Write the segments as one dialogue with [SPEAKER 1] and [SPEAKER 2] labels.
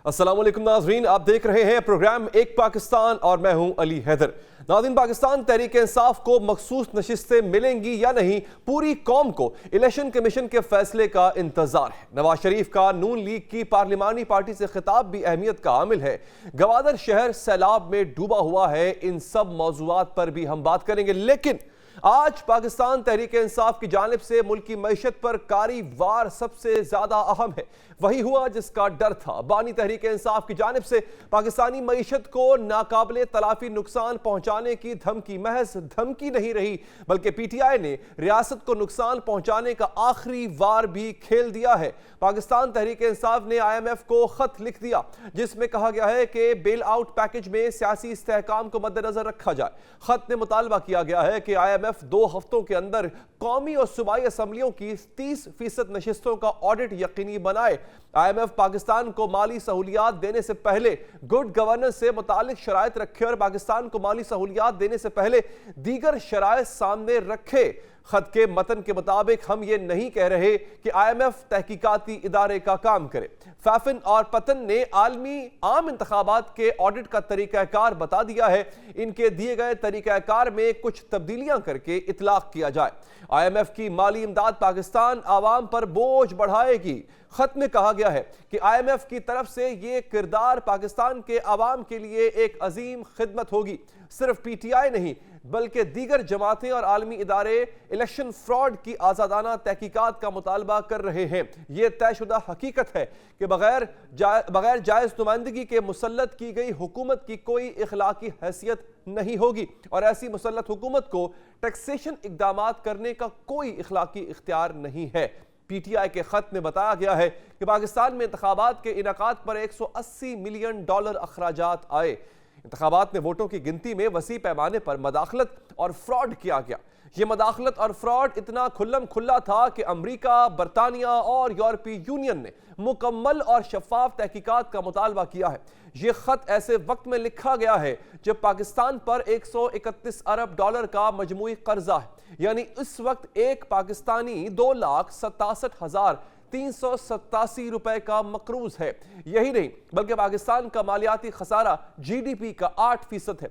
[SPEAKER 1] السلام علیکم ناظرین، آپ دیکھ رہے ہیں پروگرام ایک پاکستان اور میں ہوں علی حیدر۔ ناظرین، پاکستان تحریک انصاف کو مخصوص نشستیں ملیں گی یا نہیں، پوری قوم کو الیکشن کمیشن کے فیصلے کا انتظار ہے۔ نواز شریف کا نون لیگ کی پارلیمانی پارٹی سے خطاب بھی اہمیت کا حامل ہے۔ گوادر شہر سیلاب میں ڈوبا ہوا ہے، ان سب موضوعات پر بھی ہم بات کریں گے، لیکن آج پاکستان تحریک انصاف کی جانب سے ملک کی معیشت پر کاری وار سب سے زیادہ اہم ہے۔ وہی ہوا جس کا ڈر تھا۔ بانی تحریک انصاف کی جانب سے پاکستانی معیشت کو ناقابل تلافی نقصان پہنچانے کی دھمکی محض دھمکی نہیں رہی، بلکہ پی ٹی آئی نے ریاست کو نقصان پہنچانے کا آخری وار بھی کھیل دیا ہے۔ پاکستان تحریک انصاف نے آئی ایم ایف کو خط لکھ دیا جس میں کہا گیا ہے کہ بیل آؤٹ پیکج میں سیاسی استحکام کو مد نظر رکھا جائے۔ خط میں مطالبہ کیا گیا ہے کہ آئی ایم ایف 2 ہفتوں کے اندر قومی اور صوبائی اسمبلیوں کی 30% نشستوں کا آڈٹ یقینی بنائے۔ آئی ایم ایف پاکستان کو مالی سہولیات دینے سے پہلے گڈ گورننس سے متعلق شرائط رکھے اور پاکستان کو مالی سہولیات دینے سے پہلے دیگر شرائط سامنے رکھے۔ خط کے متن کے مطابق ہم یہ نہیں کہہ رہے کہ آئی ایم ایف تحقیقاتی ادارے کا کام کرے۔ فیفن اور پتن نے عالمی عام انتخابات کے آڈٹ کا طریقہ کار بتا دیا ہے، ان کے دیے گئے طریقہ کار میں کچھ تبدیلیاں کر کے اطلاق کیا جائے۔ آئی ایم ایف کی مالی امداد پاکستان عوام پر بوجھ بڑھائے گی۔ خط میں کہا گیا ہے کہ آئی ایم ایف کی طرف سے یہ کردار پاکستان کے عوام کے لیے ایک عظیم خدمت ہوگی۔ صرف پی ٹی آئی نہیں بلکہ دیگر جماعتیں اور عالمی ادارے الیکشن فراڈ کی آزادانہ تحقیقات کا مطالبہ کر رہے ہیں۔ یہ طے شدہ حقیقت ہے کہ بغیر جائز نمائندگی کے مسلط کی گئی حکومت کی کوئی اخلاقی حیثیت نہیں ہوگی، اور ایسی مسلط حکومت کو ٹیکسیشن اقدامات کرنے کا کوئی اخلاقی اختیار نہیں ہے۔ پی ٹی آئی کے خط میں بتایا گیا ہے کہ پاکستان میں انتخابات کے انعقاد پر $180 ملین اخراجات آئے۔ انتخابات میں ووٹوں کی گنتی میں وسیع پیمانے پر مداخلت اور فراڈ کیا گیا۔ یہ مداخلت اور فراڈ اتنا کھلم کھلا تھا کہ امریکہ، برطانیہ اور یورپی یونین نے مکمل اور شفاف تحقیقات کا مطالبہ کیا ہے۔ یہ خط ایسے وقت میں لکھا گیا ہے جب پاکستان پر $131 ارب کا مجموعی قرضہ ہے، یعنی اس وقت ایک پاکستانی 2,67,387 روپے کا مقروض ہے۔ یہی نہیں بلکہ پاکستان کا مالیاتی خسارہ جی ڈی پی کا 8% ہے۔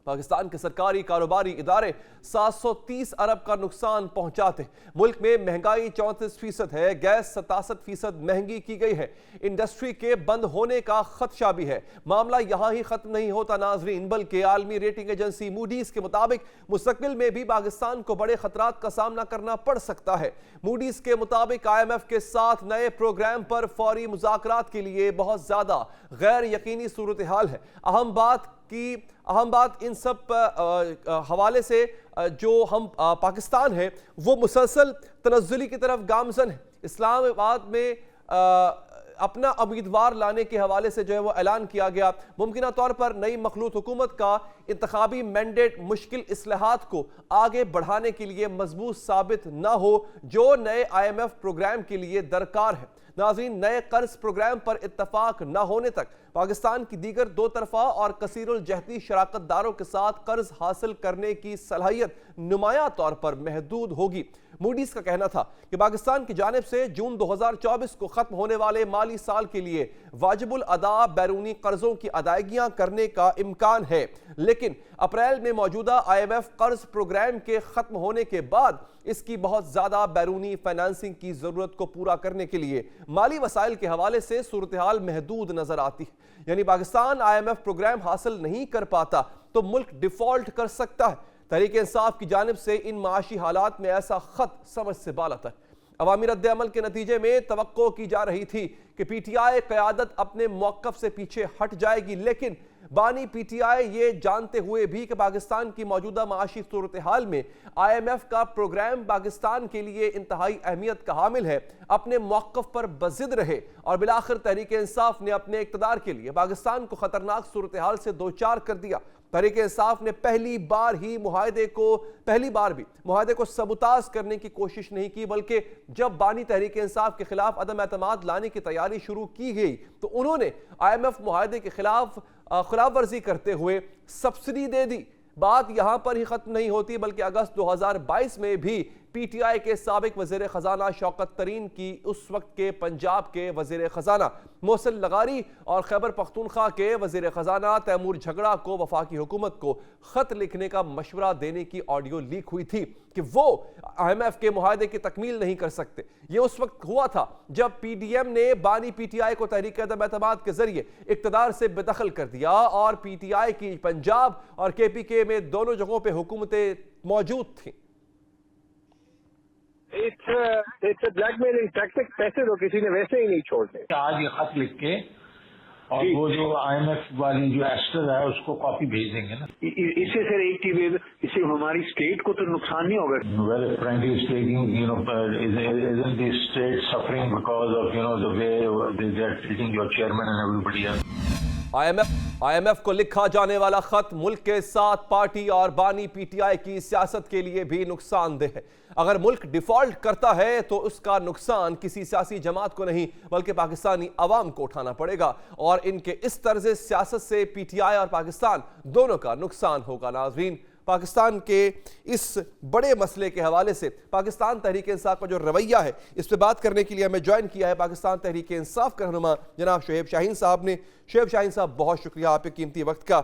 [SPEAKER 1] پاکستان کے سرکاری کاروباری ادارے 730 ارب کا نقصان پہنچاتے۔ ملک میں مہنگائی 34% ہے، گیس 67% مہنگی کی گئی ہے۔ انڈسٹری کے بند ہونے کا خدشہ بھی ہے۔ معاملہ یہاں ہی ختم نہیں ہوتا ناظرین، بلکہ عالمی ریٹنگ ایجنسی موڈیز کے مطابق مستقبل میں بھی پاکستان کو بڑے خطرات کا سامنا کرنا پڑ سکتا ہے۔ موڈیز کے مطابق آئی ایم ایف کے ساتھ نئے پروگرام پر فوری مذاکرات کے لیے بہت زیادہ غیر یقینی صورتحال ہے۔ اہم بات ان سب حوالے سے جو ہم پاکستان ہے وہ مسلسل تنزلی کی طرف گامزن ہے۔ اسلام آباد میں اپنا امیدوار لانے کے حوالے سے جو ہے وہ اعلان کیا گیا۔ ممکنہ طور پر نئی مخلوط حکومت کا انتخابی مینڈیٹ مشکل اصلاحات کو آگے بڑھانے کے لیے مضبوط ثابت نہ ہو جو نئے آئی ایم ایف پروگرام کے لیے درکار ہے۔ ناظرین، نئے قرض پروگرام پر اتفاق نہ ہونے تک پاکستان کی دیگر 2 طرفہ اور کثیر الجہتی شراکت داروں کے ساتھ قرض حاصل کرنے کی صلاحیت نمایاں طور پر محدود ہوگی۔ موڈیز کا کہنا تھا کہ پاکستان کی جانب سے جون 2024 کو ختم ہونے والے مالی سال کے لیے واجب الادا بیرونی قرضوں کی ادائیگیاں کرنے کا امکان ہے، لیکن اپریل میں موجودہ آئی ایم ایف قرض پروگرام کے ختم ہونے کے بعد اس کی بہت زیادہ بیرونی فائنانسنگ کی ضرورت کو پورا کرنے کے لیے مالی وسائل کے حوالے سے صورتحال محدود نظر آتی ہے۔ یعنی Pakistan I M F programme حاصل نہیں کر پاتا تو ملک ڈیفالٹ کر سکتا ہے۔ تحریک انصاف کی جانب سے ان معاشی حالات میں ایسا خط سمجھ سے بالا تر۔ عوامی رد عمل کے نتیجے میں توقع کی جا رہی تھی کہ پی ٹی آئی قیادت اپنے موقف سے پیچھے ہٹ جائے گی، لیکن بانی پی ٹی آئی یہ جانتے ہوئے بھی کہ پاکستان کی موجودہ معاشی صورتحال میں آئی ایم ایف کا پروگرام پاکستان کے لیے انتہائی اہمیت کا حامل ہے، اپنے موقف پر بضد رہے، اور بالآخر تحریک انصاف نے اپنے اقتدار کے لیے پاکستان کو خطرناک صورتحال سے دوچار کر دیا۔ تحریک انصاف نے پہلی بار بھی معاہدے کو سبوتاژ کرنے کی کوشش نہیں کی، بلکہ جب بانی تحریک انصاف کے خلاف عدم اعتماد لانے کی تیاری شروع کی گئی تو انہوں نے آئی ایم ایف معاہدے کے خلاف ورزی کرتے ہوئے سبسڈی دے دی۔ بات یہاں پر ہی ختم نہیں ہوتی بلکہ اگست 2022 میں بھی پی ٹی آئی کے سابق وزیر خزانہ شوکت ترین کی اس وقت کے پنجاب کے وزیر خزانہ محسن لغاری اور خیبر پختونخوا کے وزیر خزانہ تیمور جھگڑا کو وفاقی حکومت کو خط لکھنے کا مشورہ دینے کی آڈیو لیک ہوئی تھی کہ وہ IMF کے معاہدے کی تکمیل نہیں کر سکتے. یہ اس وقت ہوا تھا جب پی ڈی ایم نے بانی پی ٹی آئی کو تحریک عدم اعتماد کے ذریعے اقتدار سے بے دخل کر دیا اور پی ٹی آئی کی پنجاب اور کے پی کے میں دونوں جگہوں پہ حکومتیں موجود تھیں.
[SPEAKER 2] بلیک میلنگ ٹیکٹک، پیسے تو کسی نے ویسے ہی نہیں چھوڑتے.
[SPEAKER 3] آج یہ خط لکھ کے اور وہ جو IMF والی جو ایسٹر ہے اس کو کاپی بھیج دیں گے نا.
[SPEAKER 2] اس سے سر ایک چیز، اس سے ہماری اسٹیٹ کو تو نقصان نہیں ہوگا.
[SPEAKER 3] Well, frankly speaking, isn't the state suffering because of the way they are treating your chairman and everybody else?
[SPEAKER 1] IMF کو لکھا جانے والا خط ملک کے ساتھ پارٹی اور بانی پی ٹی آئی کی سیاست کے لیے بھی نقصان دہ ہے. اگر ملک ڈیفالٹ کرتا ہے تو اس کا نقصان کسی سیاسی جماعت کو نہیں بلکہ پاکستانی عوام کو اٹھانا پڑے گا اور ان کے اس طرز سیاست سے پی ٹی آئی اور پاکستان دونوں کا نقصان ہوگا. ناظرین، پاکستان کے اس بڑے مسئلے کے حوالے سے پاکستان تحریک انصاف کا جو رویہ ہے اس پہ بات کرنے کے لیے ہمیں جوائن کیا ہے پاکستان تحریک انصاف کا رہنما جناب شعیب شاہین صاحب نے. شعیب شاہین صاحب، بہت شکریہ آپ کے قیمتی وقت کا.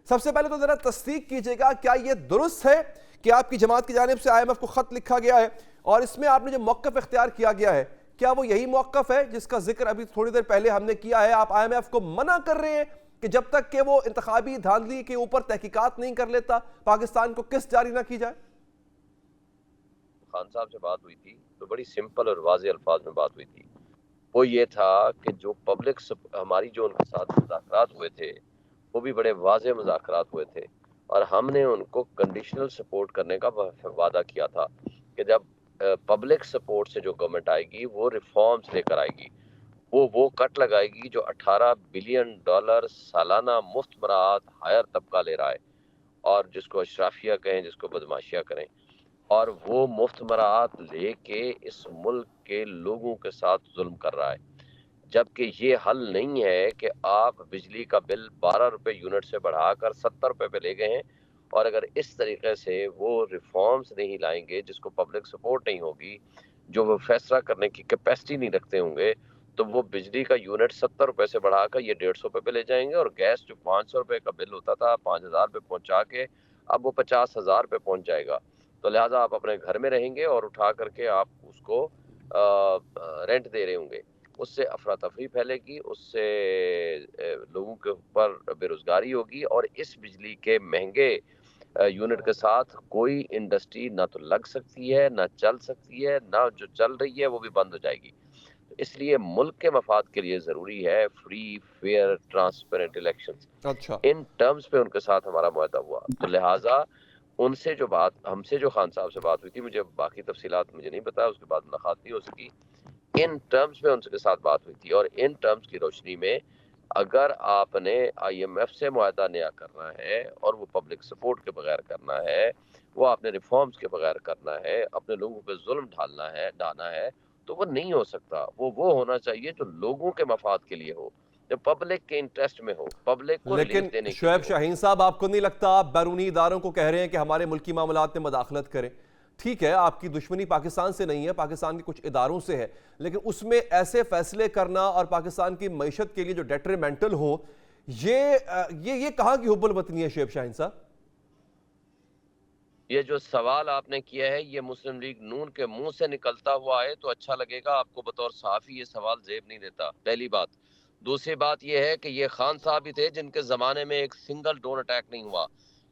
[SPEAKER 1] سب سے پہلے تو ذرا تصدیق کیجئے گا، کیا یہ درست ہے کہ آپ کی جماعت کی جانب سے IMF کو خط لکھا گیا ہے اور اس میں آپ نے جو موقف اختیار کیا گیا ہے کیا وہ یہی موقف ہے جس کا ذکر ابھی تھوڑی دیر پہلے ہم نے کیا ہے؟ آپ IMF کو منع کر رہے ہیں کہ جب تک کہ وہ انتخابی دھاندلی کے اوپر تحقیقات نہیں کر لیتا پاکستان کو قسط جاری نہ کی جائے؟
[SPEAKER 4] خان صاحب سے بات ہوئی تھی تو بڑی سمپل اور واضح الفاظ میں بات ہوئی تھی. وہ یہ تھا کہ جو پبلک ہماری جو ان کے ساتھ مذاکرات ہوئے تھے وہ بھی بڑے واضح مذاکرات ہوئے تھے اور ہم نے ان کو کنڈیشنل سپورٹ کرنے کا وعدہ کیا تھا کہ جب پبلک سپورٹ سے جو گورنمنٹ آئے گی وہ ریفارمز لے کر آئے گی، وہ کٹ لگائے گی جو $18 بلین سالانہ مفت مراعات ہائر طبقہ لے رہا ہے اور جس کو اشرافیہ کہیں، جس کو بدماشیہ کریں، اور وہ مفت مراعات لے کے اس ملک کے لوگوں کے ساتھ ظلم کر رہا ہے. جبکہ یہ حل نہیں ہے کہ آپ بجلی کا بل 12 روپے یونٹ سے بڑھا کر 70 روپے پہ لے گئے ہیں اور اگر اس طریقے سے وہ ریفارمز نہیں لائیں گے جس کو پبلک سپورٹ نہیں ہوگی، جو وہ فیصلہ کرنے کی کیپیسٹی نہیں رکھتے ہوں گے، تو وہ بجلی کا یونٹ 70 روپے سے بڑھا کر یہ 150 روپے پہ لے جائیں گے اور گیس جو 500 روپے کا بل ہوتا تھا 5000 پہ پہنچا کے اب وہ 50,000 پہ پہنچ جائے گا. تو لہٰذا آپ اپنے گھر میں رہیں گے اور اٹھا کر کے آپ اس کو رینٹ دے رہے ہوں گے. اس سے افراتفری پھیلے گی، اس سے لوگوں کے اوپر بے روزگاری ہوگی اور اس بجلی کے مہنگے یونٹ کے ساتھ کوئی انڈسٹری نہ تو لگ سکتی ہے، نہ چل سکتی ہے، نہ جو چل رہی ہے وہ بھی بند ہو جائے گی. اس لیے ملک کے مفاد کے لیے ضروری ہے فری، فیئر، ٹرانسپیرنٹ الیکشنز.
[SPEAKER 1] اچھا،
[SPEAKER 4] ان ٹرمز پہ ان کے ساتھ ہمارا معاہدہ ہوا. تو لہٰذا ان سے جو بات ہم سے جو خان صاحب سے بات ہوئی تھی، مجھے باقی تفصیلات مجھے نہیں پتا، اس کے بعد ملاقات نہیں ہو سکی. ان ٹرمز پہ ان کے ساتھ بات ہوئی تھی اور ان ٹرمز کی روشنی میں اگر آپ نے IMF سے معاہدہ نیا کرنا ہے اور وہ پبلک سپورٹ کے بغیر کرنا ہے، وہ آپ نے ریفارمز کے بغیر کرنا ہے، اپنے لوگوں پہ ظلم ڈھانا ہے تو وہ نہیں ہو سکتا. وہ ہونا چاہیے جو لوگوں کے مفاد کے لیے ہو، جو پبلک کے انٹرسٹ میں ہو، پبلک کو
[SPEAKER 1] لیکن
[SPEAKER 4] ریلیف دینے کے
[SPEAKER 1] شعیب
[SPEAKER 4] لیے.
[SPEAKER 1] شاہین صاحب، آپ کو نہیں لگتا آپ بیرونی اداروں کو کہہ رہے ہیں کہ ہمارے ملکی معاملات میں مداخلت کریں؟ ٹھیک ہے، آپ کی دشمنی پاکستان سے نہیں ہے، پاکستان کے کچھ اداروں سے ہے، لیکن اس میں ایسے فیصلے کرنا اور پاکستان کی معیشت کے لیے جو ڈیٹریمنٹل ہوں، یہ کہاں کی حب الوطنی ہے شعیب شاہین صاحب؟
[SPEAKER 4] یہ جو سوال آپ نے کیا ہے یہ مسلم لیگ نون کے منہ سے نکلتا ہوا ہے تو اچھا لگے گا. آپ کو بطور صحافی یہ سوال زیب نہیں دیتا، پہلی بات. دوسری بات یہ ہے کہ یہ خان صاحب ہی تھے جن کے زمانے میں ایک سنگل ڈرون اٹیک نہیں ہوا.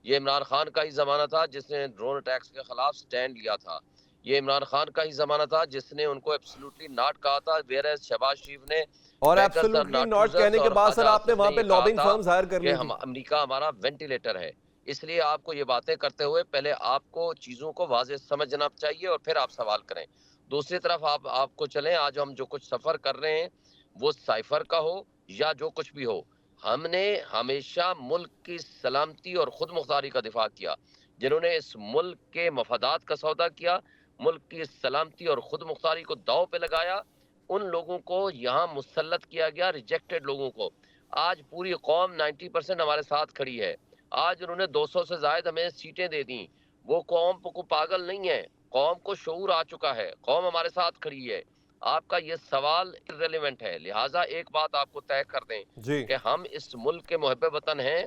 [SPEAKER 4] یہ عمران خان کا ہی زمانہ تھا جس نے ڈرون اٹیکس کے خلاف سٹینڈ لیا تھا. یہ عمران خان کا ہی زمانہ تھا جس نے ان کو ایبسولوٹلی ناٹ کہا تھا، ویئر شہباز شریف نے
[SPEAKER 1] اور ایبسولوٹلی ناٹ کہنے کے بعد سر آپ نے وہاں پہ لابنگ فرمز ہائر کر لی تھی.
[SPEAKER 4] امریکہ ہمارا وینٹیلیٹر ہے. اس لیے آپ کو یہ باتیں کرتے ہوئے پہلے آپ کو چیزوں کو واضح سمجھنا چاہیے اور پھر آپ سوال کریں. دوسری طرف آپ کو چلیں، آج ہم جو کچھ سفر کر رہے ہیں وہ سائفر کا ہو یا جو کچھ بھی ہو، ہم نے ہمیشہ ملک کی سلامتی اور خود مختاری کا دفاع کیا. جنہوں نے اس ملک کے مفادات کا سودا کیا، ملک کی سلامتی اور خود مختاری کو داؤ پہ لگایا، ان لوگوں کو یہاں مسلط کیا گیا، ریجیکٹڈ لوگوں کو. آج پوری قوم 90% ہمارے ساتھ کھڑی ہے. آج انہوں نے 200 سے زائد ہمیں سیٹیں دے دیں. وہ قوم کو پاگل نہیں ہے، قوم کو شعور آ چکا ہے، قوم ہمارے ساتھ کھڑی ہے. آپ کا یہ سوال irrelevant ہے. لہٰذا ایک بات آپ کو طے کر دیں
[SPEAKER 1] جی
[SPEAKER 4] کہ ہم اس ملک کے محب وطن ہیں.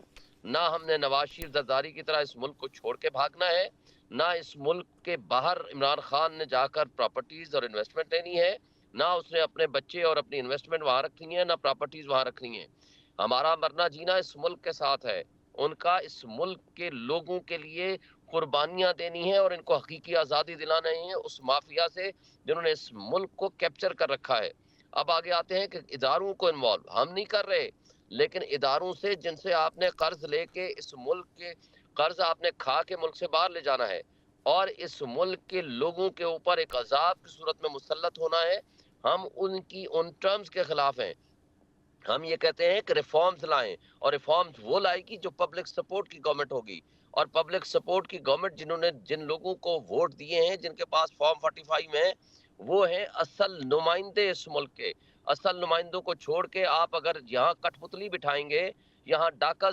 [SPEAKER 4] نہ ہم نے نواز شریف زرداری کی طرح اس ملک کو چھوڑ کے بھاگنا ہے، نہ اس ملک کے باہر عمران خان نے جا کر پراپرٹیز اور انویسٹمنٹ لینی ہے، نہ اس نے اپنے بچے اور اپنی انویسٹمنٹ وہاں رکھنی ہے، نہ پراپرٹیز وہاں رکھنی ہے. ہمارا مرنا جینا اس ملک کے ساتھ ہے. ان کا اس ملک کے لوگوں کے لیے قربانیاں دینی ہے اور ان کو حقیقی آزادی دلانا ہے اس مافیا سے جنہوں نے اس ملک کو کیپچر کر رکھا ہے. اب آگے آتے ہیں کہ اداروں کو انوالو ہم نہیں کر رہے، لیکن اداروں سے جن سے آپ نے قرض لے کے اس ملک کے قرض آپ نے کھا کے ملک سے باہر لے جانا ہے اور اس ملک کے لوگوں کے اوپر ایک عذاب کی صورت میں مسلط ہونا ہے، ہم ان کی ان ٹرمز کے خلاف ہیں. ہم یہ کہتے ہیں کہ ریفارمز لائیں، اور ریفارمز وہ لائے گی جو پبلک سپورٹ کی گورنمنٹ ہوگی. اور پبلک سپورٹ کی گورنمنٹ جنہوں نے جن لوگوں کو ووٹ دیے ہیں، جن کے پاس فارم 45 میں، وہ ہیں اصل نمائندے اس ملک کے. اصل نمائندوں کو چھوڑ کے آپ اگر یہاں کٹ پتلی بٹھائیں گے، یہاں ڈاکہ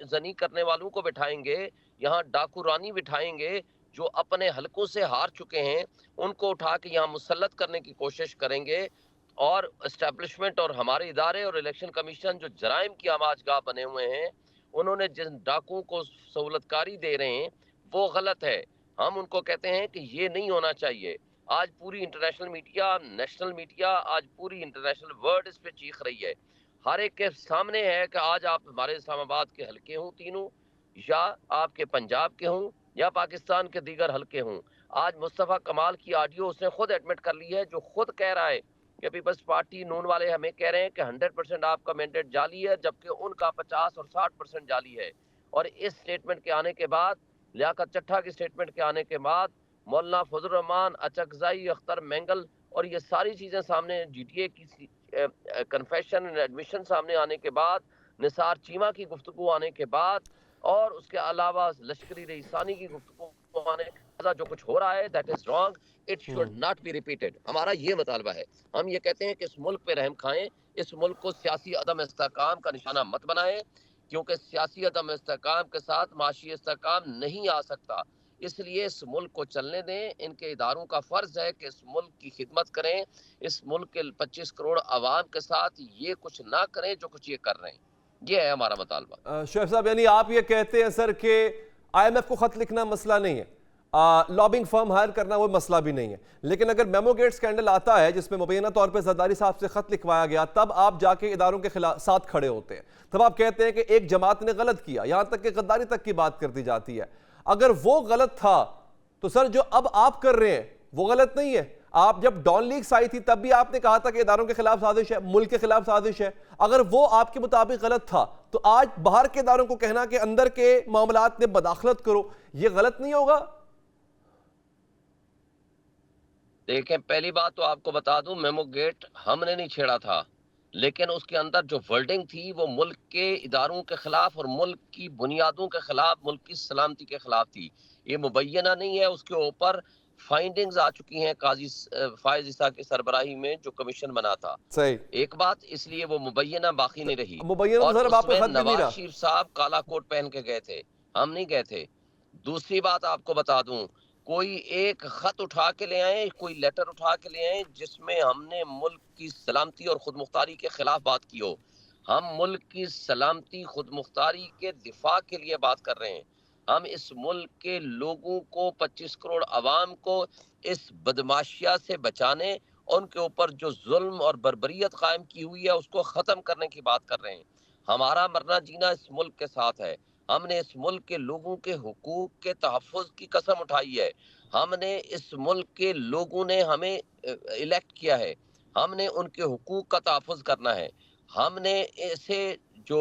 [SPEAKER 4] زنی کرنے والوں کو بٹھائیں گے، یہاں ڈاکو رانی بٹھائیں گے جو اپنے حلقوں سے ہار چکے ہیں، ان کو اٹھا کے یہاں مسلط کرنے کی کوشش کریں گے. اور اسٹیبلشمنٹ اور ہمارے ادارے اور الیکشن کمیشن جو جرائم کی آماج گاہ بنے ہوئے ہیں، انہوں نے جن ڈاکوں کو سہولت کاری دے رہے ہیں وہ غلط ہے. ہم ان کو کہتے ہیں کہ یہ نہیں ہونا چاہیے. آج پوری انٹرنیشنل میڈیا، نیشنل میڈیا، آج پوری انٹرنیشنل ورلڈ اس پہ چیخ رہی ہے. ہر ایک کے سامنے ہے کہ آج آپ ہمارے اسلام آباد کے حلقے ہوں تینوں، یا آپ کے پنجاب کے ہوں، یا پاکستان کے دیگر حلقے ہوں. آج مصطفیٰ کمال کی آڈیو اس نے خود ایڈمٹ کر لی ہے، جو خود کہہ رہا ہے کہ پیپلز پارٹی نون والے ہمیں کہہ رہے ہیں کہ 100% آپ کا مینڈیٹ جعلی ہے، جبکہ ان کا 50 اور 60% جعلی ہے. اور اس سٹیٹمنٹ کے آنے کے بعد، لیاقت چٹھا کی سٹیٹمنٹ کے آنے کے بعد، مولانا فضل الرحمان، اچکزائی، اختر مینگل اور یہ ساری چیزیں سامنے، جی ٹی اے کی کنفیشن اینڈ ایڈمیشن سامنے آنے کے بعد، نثار چیمہ کی گفتگو آنے کے بعد، اور اس کے علاوہ لشکری رئیسانی کی گفتگو آنے کے بعد، جو کچھ ہو رہا ہے that is wrong. It should not be repeated. ہمارا یہ مطالبہ ہے. ہم یہ کہتے ہیں کہ اس ملک پہ رحم کھائیں، اس ملک کو سیاسی عدم استحکام کا نشانہ مت بنائیں، کیونکہ سیاسی عدم استحکام کے ساتھ معاشی استحکام نہیں آ سکتا. اس لیے اس ملک کو چلنے دیں. ان کے اداروں کا فرض ہے کہ اس ملک کی خدمت کریں، اس ملک کے 25 کروڑ عوام کے ساتھ یہ کچھ نہ کریں جو کچھ یہ کر رہے ہیں. یہ ہے ہمارا مطالبہ.
[SPEAKER 1] شعیب صاحب، یعنی آپ یہ کہتے ہیں سر کہ آئی ایم ایف کو خط لکھنا مسئلہ نہیں ہے، لابنگ فرم ہائر کرنا وہ مسئلہ بھی نہیں ہے، لیکن اگر میمو گیٹ سکینڈل آتا ہے جس میں مبینہ طور پہ زرداری صاحب سے خط لکھوایا گیا، تب آپ جا کے اداروں کے ساتھ کھڑے ہوتے ہیں، تب آپ کہتے ہیں کہ ایک جماعت نے غلط کیا، یہاں تک کہ غداری تک کی بات کر دی جاتی ہے. اگر وہ غلط تھا تو سر جو اب آپ کر رہے ہیں وہ غلط نہیں ہے. آپ جب ڈان لیگز آئی تھی تب بھی آپ نے کہا تھا کہ اداروں کے خلاف سازش ہے، ملک کے خلاف سازش ہے. اگر وہ آپ کے مطابق غلط تھا تو آج باہر کے اداروں کو کہنا کہ اندر کے معاملات میں مداخلت کرو، یہ غلط نہیں ہوگا؟
[SPEAKER 4] دیکھیں، پہلی بات تو آپ کو بتا دوں، میمو گیٹ ہم نے نہیں چھیڑا تھا، لیکن اس کے اندر جو ورڈنگ تھی وہ ملک کے اداروں کے خلاف اور ملک کی بنیادوں کے خلاف، ملک کی سلامتی کے خلاف تھی. یہ مبینہ نہیں ہے. اس کے اوپر فائنڈنگز آ چکی ہیں قاضی فائز عیسیٰ کی سربراہی میں جو کمیشن بنا تھا.
[SPEAKER 1] صحیح.
[SPEAKER 4] ایک بات، اس لیے وہ مبینہ باقی نہیں رہی.
[SPEAKER 1] مبینہ
[SPEAKER 4] اور
[SPEAKER 1] سر اب آپ
[SPEAKER 4] اس
[SPEAKER 1] کا
[SPEAKER 4] میں
[SPEAKER 1] خط بھی نہیں رہا.
[SPEAKER 4] نواز شریف صاحب کالا کوٹ پہن کے گئے تھے، ہم نہیں گئے تھے. دوسری بات آپ کو بتا دوں، کوئی ایک خط اٹھا کے لے آئیں، کوئی لیٹر اٹھا کے لے آئیں جس میں ہم نے ملک کی سلامتی اور خود مختاری کے خلاف بات کی ہو. ہم ملک کی سلامتی، خود مختاری کے دفاع کے لیے بات کر رہے ہیں. ہم اس ملک کے لوگوں کو، 25 کروڑ عوام کو اس بدماشیہ سے بچانے، ان کے اوپر جو ظلم اور بربریت قائم کی ہوئی ہے اس کو ختم کرنے کی بات کر رہے ہیں. ہمارا مرنا جینا اس ملک کے ساتھ ہے. ہم نے اس ملک کے لوگوں کے حقوق کے تحفظ کی قسم اٹھائی ہے. ہم نے اس ملک کے لوگوں نے ہمیں الیکٹ کیا ہے. ہم نے ان کے حقوق کا تحفظ کرنا ہے. ہم نے ایسے جو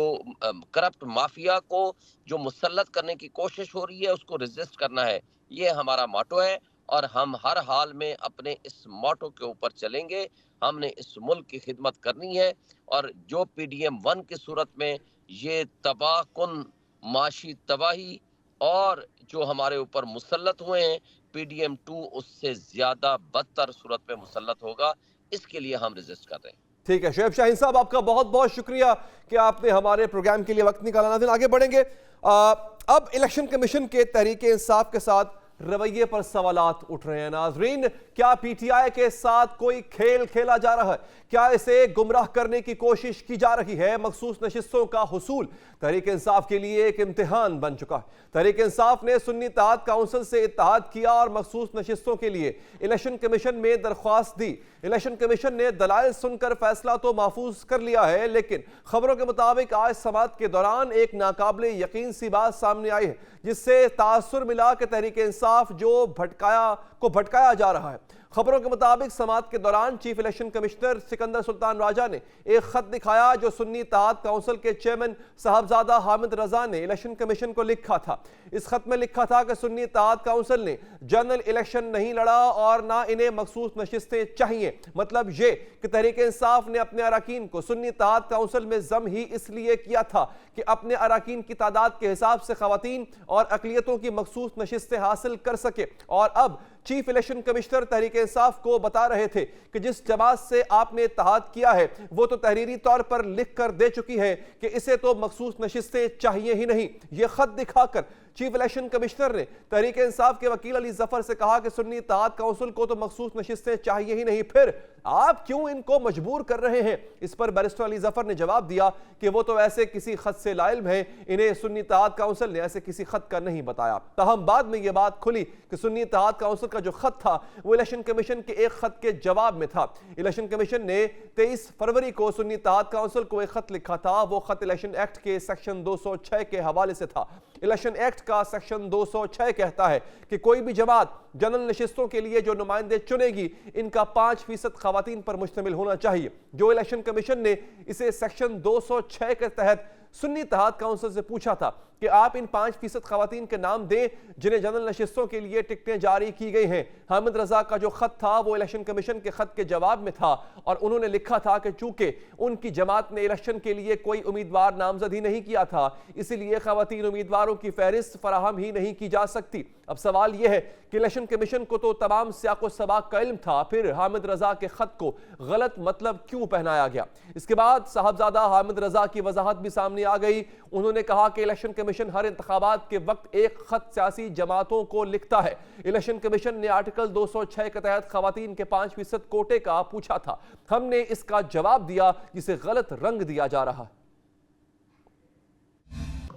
[SPEAKER 4] کرپٹ مافیا کو جو مسلط کرنے کی کوشش ہو رہی ہے اس کو ریزسٹ کرنا ہے. یہ ہمارا موٹو ہے اور ہم ہر حال میں اپنے اس موٹو کے اوپر چلیں گے. ہم نے اس ملک کی خدمت کرنی ہے، اور جو پی ڈی ایم 1 کی صورت میں یہ تباہ کن معاشی تباہی اور جو ہمارے اوپر مسلط ہوئے ہیں، پی ڈی ایم 2 اس سے زیادہ بدتر صورت میں مسلط ہوگا. اس کے لیے ہم ریزسٹ کر رہے ہیں.
[SPEAKER 1] ٹھیک ہے شعیب شاہین صاحب، آپ کا بہت بہت شکریہ کہ آپ نے ہمارے پروگرام کے لیے وقت نکالا. ناظرین، آگے بڑھیں گے. اب الیکشن کمیشن کے تحریک انصاف کے ساتھ رویے پر سوالات اٹھ رہے ہیں۔ ناظرین، کیا پی ٹی آئی کے ساتھ کوئی کھیل کھیلا جا رہا ہے؟ کیا اسے گمراہ کرنے کی کوشش کی جا رہی ہے؟ مخصوص نشستوں کا حصول تحریک انصاف کے لیے ایک امتحان بن چکا ہے۔ تحریک انصاف نے سنی اتحاد کونسل سے اتحاد کیا اور مخصوص نشستوں کے لیے الیکشن کمیشن میں درخواست دی۔ الیکشن کمیشن نے دلائل سن کر فیصلہ تو محفوظ کر لیا ہے، لیکن خبروں کے مطابق آج سماعت کے دوران ایک ناقابل یقین سی بات سامنے آئی ہے، جس سے تاثر ملا کہ تحریک انصاف جو بھٹکایا جا رہا ہے۔ خبروں کے مطابق سماعت کے دوران چیف الیکشن کمشنر سکندر سلطان راجہ نے ایک خط دکھایا جو سنی اتحاد کونسل کے چیئرمین صاحبزادہ حامد رضا نے الیکشن کمیشن کو لکھا تھا۔ اس خط میں لکھا تھا کہ سنی اتحاد کونسل نے جنرل الیکشن نہیں لڑا اور نہ انہیں مخصوص نشستیں چاہیے۔ مطلب یہ کہ تحریک انصاف نے اپنے اراکین کو سنی اتحاد کونسل میں ضم ہی اس لیے کیا تھا کہ اپنے اراکین کی تعداد کے حساب سے خواتین اور اقلیتوں کی مخصوص نشستیں حاصل کر سکے، اور اب chief election commissioner Tehreek Insaf کو بتا رہے تھے کہ جس جماعت سے آپ نے اتحاد کیا ہے وہ تو تحریری طور پر لکھ کر دے چکی ہے کہ اسے تو مخصوص نشستیں چاہیے ہی نہیں۔ یہ خط دکھا کر چیف الیکشن کمشنر نے تحریک انصاف کے وکیل علی ظفر سے کہا کہ سنی اتحاد کونسل کو تو مخصوص نشستیں چاہیے ہی نہیں، پھر آپ کیوں ان کو مجبور کر رہے ہیں؟ اس پر بیرسٹر علی ظفر نے جواب دیا کہ وہ تو ایسے کسی خط سے لا علم ہے، انہیں سنی اتحاد کونسل نے ایسے کسی خط کا نہیں بتایا۔ تاہم بعد میں یہ بات کھلی کہ سنی اتحاد کونسل کا جو خط تھا وہ الیکشن کمیشن کے ایک خط کے جواب میں تھا۔ الیکشن کمیشن نے 23 فروری کو سنی اتحاد کونسل کو ایک خط لکھا تھا۔ وہ خط الیکشن ایکٹ کے سیکشن 206 کے حوالے سے تھا۔ الیکشن ایکٹ کا سیکشن 206 کہتا ہے کہ کوئی بھی جماعت جنرل نشستوں کے لیے جو نمائندے چنے گی ان کا 5% خواتین پر مشتمل ہونا چاہیے۔ جو الیکشن کمیشن نے اسے سیکشن 206 کے تحت سنی اتحاد کونسل سے پوچھا تھا کہ آپ ان 5% خواتین کے نام دیں جنہیں جنرل نشستوں کے لیے ٹکٹیں جاری کی گئی ہیں۔ حامد رضا کا جو خط تھا وہ الیکشن کمیشن کے خط کے جواب میں تھا، اور انہوں نے لکھا تھا کہ چونکہ ان کی جماعت نے الیکشن کے لیے کوئی امیدوار نامزد ہی نہیں کیا تھا، اسی لیے خواتین امیدواروں کی فہرست فراہم ہی نہیں کی جا سکتی۔ اب سوال یہ ہے کہ الیکشن کمیشن کو تو تمام سیاق و سباق کا علم تھا، پھر حامد رضا کے خط کو غلط مطلب کیوں پہنایا گیا؟ اس کے بعد صاحبزادہ حامد رضا کی وضاحت بھی سامنے آ گئی۔ انہوں نے کہا کہ الیکشن کمیشن ہر انتخابات کے وقت ایک خط سیاسی جماعتوں کو لکھتا ہے۔ الیکشن کمیشن نے آرٹیکل 206 کے تحت خواتین کے 5% کوٹے کا پوچھا تھا، ہم نے اس کا جواب دیا جسے غلط رنگ دیا جا رہا ہے۔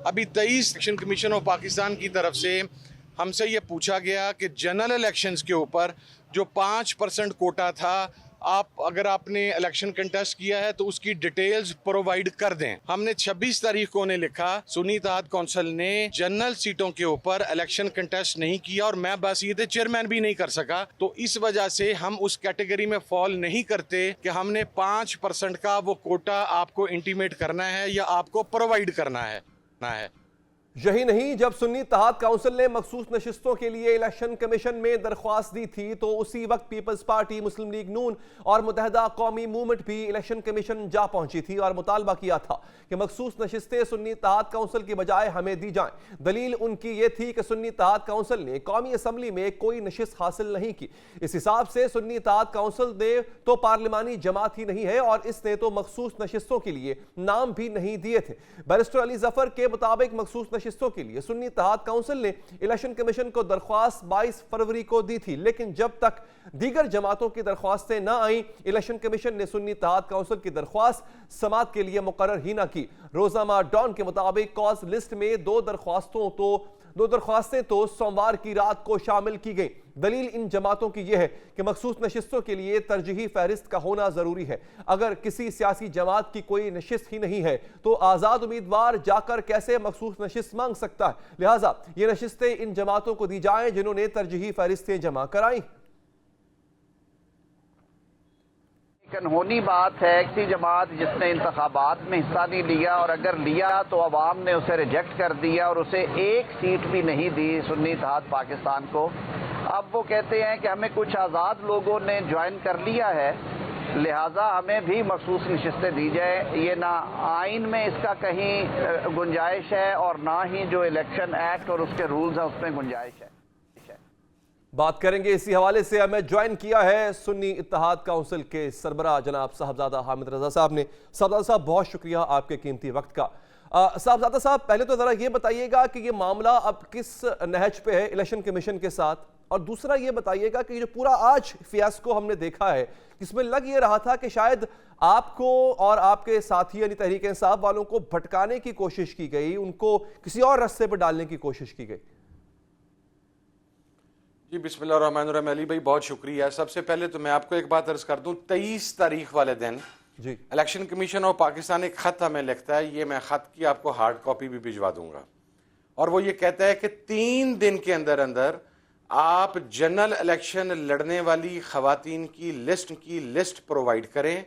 [SPEAKER 5] ابھی 23 الیکشن کمیشن آف پاکستان کی طرف سے ہم سے یہ پوچھا گیا کہ جنرل الیکشنز کے اوپر جو 5% کوٹا تھا، اگر آپ نے الیکشن کنٹیسٹ کیا ہے تو اس کی ڈیٹیلز پرووائیڈ کر دیں۔ ہم نے 26 تاریخ کو انہیں لکھا، سنی اتحاد کونسل نے جنرل سیٹوں کے اوپر الیکشن کنٹیسٹ نہیں کیا اور میں بحیثیت چیئرمین بھی نہیں کر سکا، تو اس وجہ سے ہم اس کیٹیگری میں فال نہیں کرتے کہ ہم نے 5% کا وہ کوٹا آپ کو انٹیمیٹ کرنا ہے یا آپ کو پرووائیڈ کرنا ہے۔
[SPEAKER 1] یہی نہیں، جب سنی اتحاد کونسل نے مخصوص نشستوں کے لیے الیکشن کمیشن میں درخواست دی تھی تو اسی وقت پیپلز پارٹی، مسلم لیگ نون اور متحدہ قومی موومنٹ بھی الیکشن کمیشن جا پہنچی تھی اور مطالبہ کیا تھا کہ مخصوص نشستیں سنی اتحاد کونسل کی بجائے ہمیں دی جائیں۔ دلیل ان کی یہ تھی کہ سنی اتحاد کونسل نے قومی اسمبلی میں کوئی نشست حاصل نہیں کی۔ اس حساب سے سنی اتحاد کونسل نے تو پارلیمانی جماعت ہی نہیں ہے اور اس نے تو مخصوص نشستوں کے لیے نام بھی نہیں دیے تھے۔ بیرسٹر علی ظفر کے مطابق مخصوص نشستوں کے لیے سنی اتحاد کونسل نے الیکشن کمیشن کو درخواست 22 فروری کو دی تھی، لیکن جب تک دیگر جماعتوں کی درخواستیں نہ آئیں الیکشن کمیشن نے سنی اتحاد کونسل کی درخواست سماعت کے لیے مقرر ہی نہ کی۔ روزنامہ ڈان کے مطابق کاز لسٹ میں دو درخواستیں تو سوموار کی رات کو شامل کی گئیں۔ دلیل ان جماعتوں کی یہ ہے کہ مخصوص نشستوں کے لیے ترجیحی فہرست کا ہونا ضروری ہے۔ اگر کسی سیاسی جماعت کی کوئی نشست ہی نہیں ہے تو آزاد امیدوار جا کر کیسے مخصوص نشست مانگ سکتا ہے؟ لہٰذا یہ نشستیں ان جماعتوں کو دی جائیں جنہوں نے ترجیحی فہرستیں جمع کرائیں۔
[SPEAKER 6] انہونی بات ہے کسی جماعت جس نے انتخابات میں حصہ نہیں لیا اور اگر لیا تو عوام نے اسے ریجیکٹ کر دیا اور اسے ایک سیٹ بھی نہیں دی سنی اتحاد پاکستان کو۔ اب وہ کہتے ہیں کہ ہمیں کچھ آزاد لوگوں نے جوائن کر لیا ہے لہٰذا ہمیں بھی مخصوص نشستیں دی جائیں۔ یہ نہ آئین میں اس کا کہیں گنجائش ہے اور نہ ہی جو الیکشن ایکٹ اور اس کے رولز ہیں اس میں گنجائش ہے۔
[SPEAKER 1] بات کریں گے اسی حوالے سے، ہمیں جوائن کیا ہے سنی اتحاد کونسل کے سربراہ جناب صاحبزادہ حامد رضا صاحب نے۔ صاحبزادہ صاحب بہت شکریہ آپ کے قیمتی وقت کا۔ صاحبزادہ صاحب پہلے تو ذرا یہ بتائیے گا کہ یہ معاملہ اب کس نہج پہ ہے الیکشن کمیشن کے ساتھ، اور دوسرا یہ بتائیے گا کہ یہ جو پورا آج فیاسکو ہم نے دیکھا ہے جس میں لگ یہ رہا تھا کہ شاید آپ کو اور آپ کے ساتھی یعنی تحریک انصاف والوں کو بھٹکانے کی کوشش کی گئی، ان کو کسی اور رستے پہ ڈالنے کی کوشش کی گئی۔
[SPEAKER 5] جی بسم اللہ الرحمن الرحیم، علی بھائی بہت شکریہ۔ سب سے پہلے تو میں آپ کو ایک بات عرض کر دوں، 23 تاریخ والے دن
[SPEAKER 1] جی
[SPEAKER 5] الیکشن کمیشن آف پاکستان ایک خط ہمیں لکھتا ہے، یہ میں خط کی آپ کو ہارڈ کاپی بھی بھجوا دوں گا، اور وہ یہ کہتا ہے کہ 3 دن کے اندر اندر آپ جنرل الیکشن لڑنے والی خواتین کی لسٹ پرووائڈ کریں،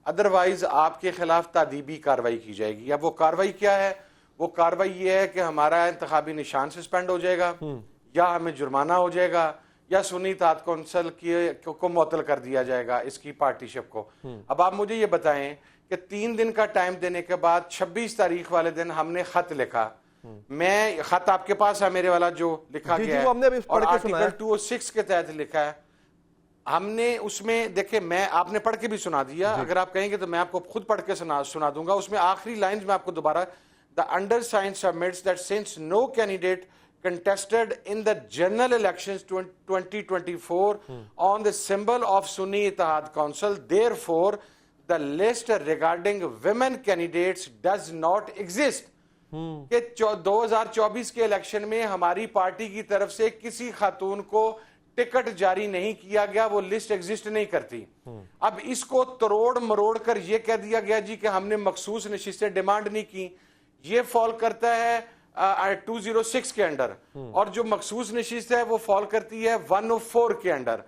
[SPEAKER 5] ادروائز آپ کے خلاف تعدیبی کارروائی کی جائے گی۔ اب وہ کارروائی کیا ہے؟ وہ کارروائی یہ ہے کہ ہمارا انتخابی نشان سسپینڈ ہو جائے گا، یا ہمیں جرمانہ ہو جائے گا، یا سنی اتحاد کونسل کو معطل کر دیا جائے گا اس کی پارٹیشپ کو۔ اب آپ مجھے یہ بتائیں کہ 3 دن کا ٹائم دینے کے بعد 26 تاریخ والے دن ہم نے خط لکھا، میں خط آپ کے پاس ہے میرے والا جو لکھا گیا ہے، اور آرٹیکل 206 کے تحت لکھا ہے، ہم نے اس میں دیکھیں، میں آپ نے پڑھ کے بھی سنا دیا، اگر آپ کہیں گے تو میں آپ کو خود پڑھ کے سنا دوں گا۔ اس میں آخری لائنز میں آپ کو دوبارہ the undersigned submits that since no candidate contested in the general elections 2024 on the symbol of Sunni Ittihad Council, therefore the list regarding women candidates does not exist. کہ 2024 کے الیکشن میں ہماری پارٹی کی طرف سے کسی خاتون کو ٹکٹ جاری نہیں کیا گیا، وہ لسٹ ایگزسٹ نہیں کرتی۔ اب اس کو تروڑ مروڑ کر یہ کہہ دیا گیا جی کہ ہم نے مخصوص نشستیں ڈیمانڈ نہیں کی، یہ فال کرتا ہے 206 کے انڈر، اور جو مخصوص نشست ہے وہ فال کرتی ہے 104 کے انڈر۔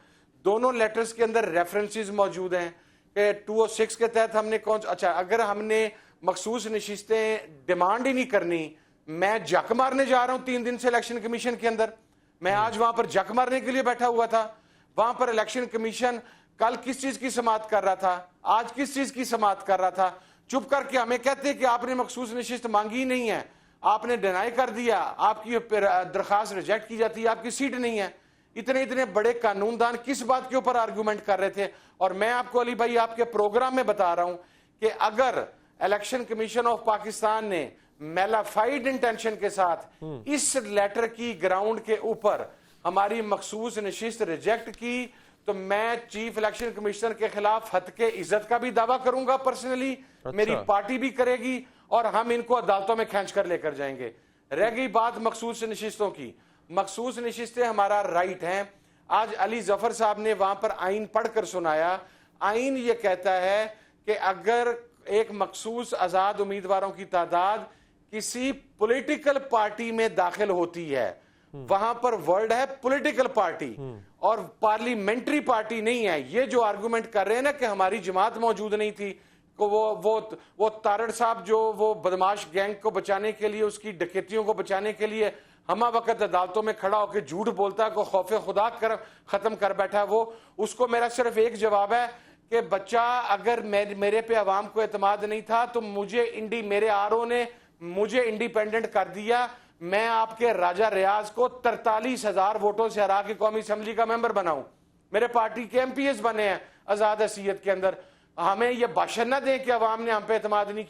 [SPEAKER 5] دونوں لیٹرز کے اندر ریفرنسز موجود ہیں کہ 206 کے تحت ہم نے اچھا اگر ہم نے مخصوص نشستیں ڈیمانڈ ہی نہیں کرنی، میں جک مارنے جا رہا ہوں 3 دن سے الیکشن کمیشن کے اندر، میں آج وہاں پر جک مارنے کے لیے بیٹھا ہوا تھا، وہاں پر الیکشن کمیشن کل کس چیز کی سماعت کر رہا تھا، آج کس چیز کی سماعت کر رہا تھا، چپ کر کے ہمیں کہتے کہ آپ نے مخصوص نشست مانگی ہی نہیں ہے، آپ نے ڈینائی کر دیا، آپ کی درخواست ریجیکٹ کی جاتی ہے، آپ کی سیٹ نہیں ہے۔ اتنے بڑے قانون دان کس بات کے اوپر آرگومنٹ کر رہے تھے؟ اور میں آپ کو علی بھائی آپ کے پروگرام میں بتا رہا ہوں کہ اگر الیکشن کمیشن آف پاکستان نے میلافائڈ انٹینشن کے ساتھ اس لیٹر کی گراؤنڈ کے اوپر ہماری مخصوص نشست ریجیکٹ کی تو میں چیف الیکشن کمیشنر کے خلاف ہتک عزت کا بھی دعویٰ کروں گا پرسنلی، میری پارٹی بھی کرے گی، اور ہم ان کو عدالتوں میں کھینچ کر لے کر جائیں گے۔ رہ گئی بات مخصوص نشستوں کی، مخصوص نشستیں ہمارا رائٹ ہیں۔ آج علی ظفر صاحب نے وہاں پر آئین پڑھ کر سنایا، آئین یہ کہتا ہے کہ اگر ایک مخصوص آزاد امیدواروں کی تعداد کسی پولیٹیکل پارٹی میں داخل ہوتی ہے، وہاں پر ورڈ ہے پولیٹیکل پارٹی اور پارلیمنٹری پارٹی نہیں ہے۔ یہ جو آرگومنٹ کر رہے ہیں نا کہ ہماری جماعت موجود نہیں تھی، وہ تارڑ صاحب جو وہ بدماش گینگ کو بچانے کے لیے، اس کی ڈکیتیوں کو بچانے کے لیے ہمہ وقت عدالتوں میں کھڑا ہو کے جھوٹ بولتا ہے، کو خوف خدا ختم کر بیٹھا ہے، وہ اس کو میرا صرف ایک جواب ہے کہ بچہ اگر میرے پہ عوام کو اعتماد نہیں تھا تو میرے آرو نے مجھے انڈیپینڈنٹ کر دیا، میں آپ کے راجہ ریاض کو 43,000 ووٹوں سے ہرا کے قومی اسمبلی کا ممبر بناؤں، میرے پارٹی کے ایم پی ایس بنے ہیں آزاد حیثیت کے اندر۔ ہمیں یہ بھاشن نہ دیں کہ عوام نے ہم پہ اعتماد نہیں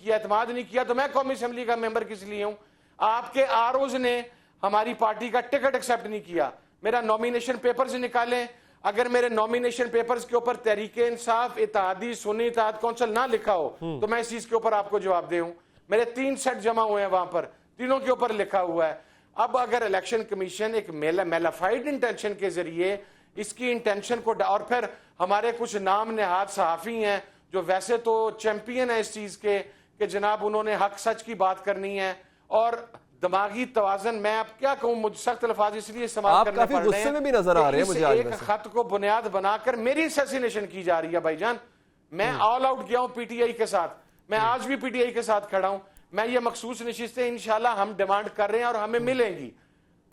[SPEAKER 5] کیا تو میں قومی اسمبلی کا ممبر کس لیے ہوں؟ آپ کے آروز نے ہماری پارٹی کا ٹکٹ ایکسپٹ نہیں کیا، میرا نومینیشن پیپرز نکالیں، اگر میرے نومینیشن پیپرز کے اوپر تحریک انصاف اتحادی سنی اتحاد کونسل نہ لکھا ہو تو میں اس چیز کے اوپر آپ کو جواب دے ہوں۔ میرے 3 سیٹ جمع ہوئے ہیں وہاں پر، تینوں کے اوپر لکھا ہوا ہے۔ اب اگر الیکشن کمیشن ایک میلافائڈ انٹینشن کے ذریعے اس کی انٹینشن کو، اور پھر ہمارے کچھ نام نہاد صحافی ہیں جو ویسے تو چیمپئن ہیں اس چیز کے کہ جناب انہوں نے حق سچ کی بات کرنی ہے، اور دماغی توازن، میں اب کیا کہوں، مجھ سخت الفاظ اس لیے استعمال کرنے پڑ رہے ہیں،
[SPEAKER 1] بھی نظر آ رہے ہیں مجھے
[SPEAKER 5] ایک خط کو بنیاد بنا کر میری اسیسینیشن کی جا رہی ہے۔ بھائی جان میں آل آؤٹ گیا ہوں پی ٹی آئی کے ساتھ، میں آج بھی پی ٹی آئی کے ساتھ کھڑا ہوں، میں یہ مخصوص نشستیں انشاءاللہ ہم ڈیمانڈ کر رہے ہیں اور ہمیں ملیں گی۔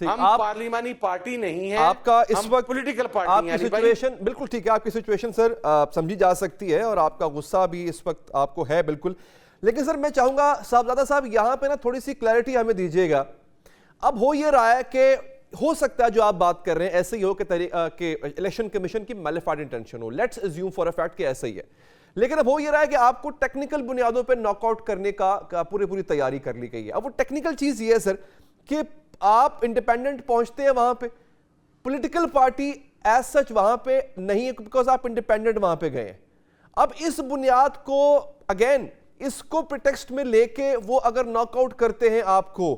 [SPEAKER 5] ہم پارلیمانی پارٹی نہیں ہیں،
[SPEAKER 1] آپ کا اس وقت
[SPEAKER 5] پولیٹیکل پارٹی ہیں۔
[SPEAKER 1] سچویشن بالکل ٹھیک ہے، آپ کی سچویشن سر سمجھی جا سکتی ہے اور آپ کا غصہ بھی اس وقت آپ کو ہے بالکل، لیکن سر میں چاہوں گا صاحبزادہ صاحب یہاں پہ نا تھوڑی سی کلیئرٹی ہمیں دیجیے گا۔ اب ہو یہ رہا ہے کہ ہو سکتا ہے جو آپ بات کر رہے ہیں ایسے ہی ہو کہ الیکشن کمیشن کی میلیفائڈ انٹینشن ہو، let's assume for a fact کہ ایسا ہی ہے، لیکن اب ہو یہ رہا ہے کہ آپ کو ٹیکنیکل بنیادوں پہ ناک آؤٹ کرنے کا پوری تیاری کر لی گئی ہے. اب وہ ٹیکنیکل چیز یہ ہے سر کہ آپ انڈیپینڈنٹ پہنچتے ہیں وہاں پہ, پولیٹیکل پارٹی ایز سچ وہاں پہ نہیں ہے بیکاز آپ انڈیپینڈنٹ وہاں پہ گئے ہیں. اب اس بنیاد کو اگین اس کو پریٹیکسٹ میں لے کے وہ اگر ناک آؤٹ کرتے ہیں آپ کو,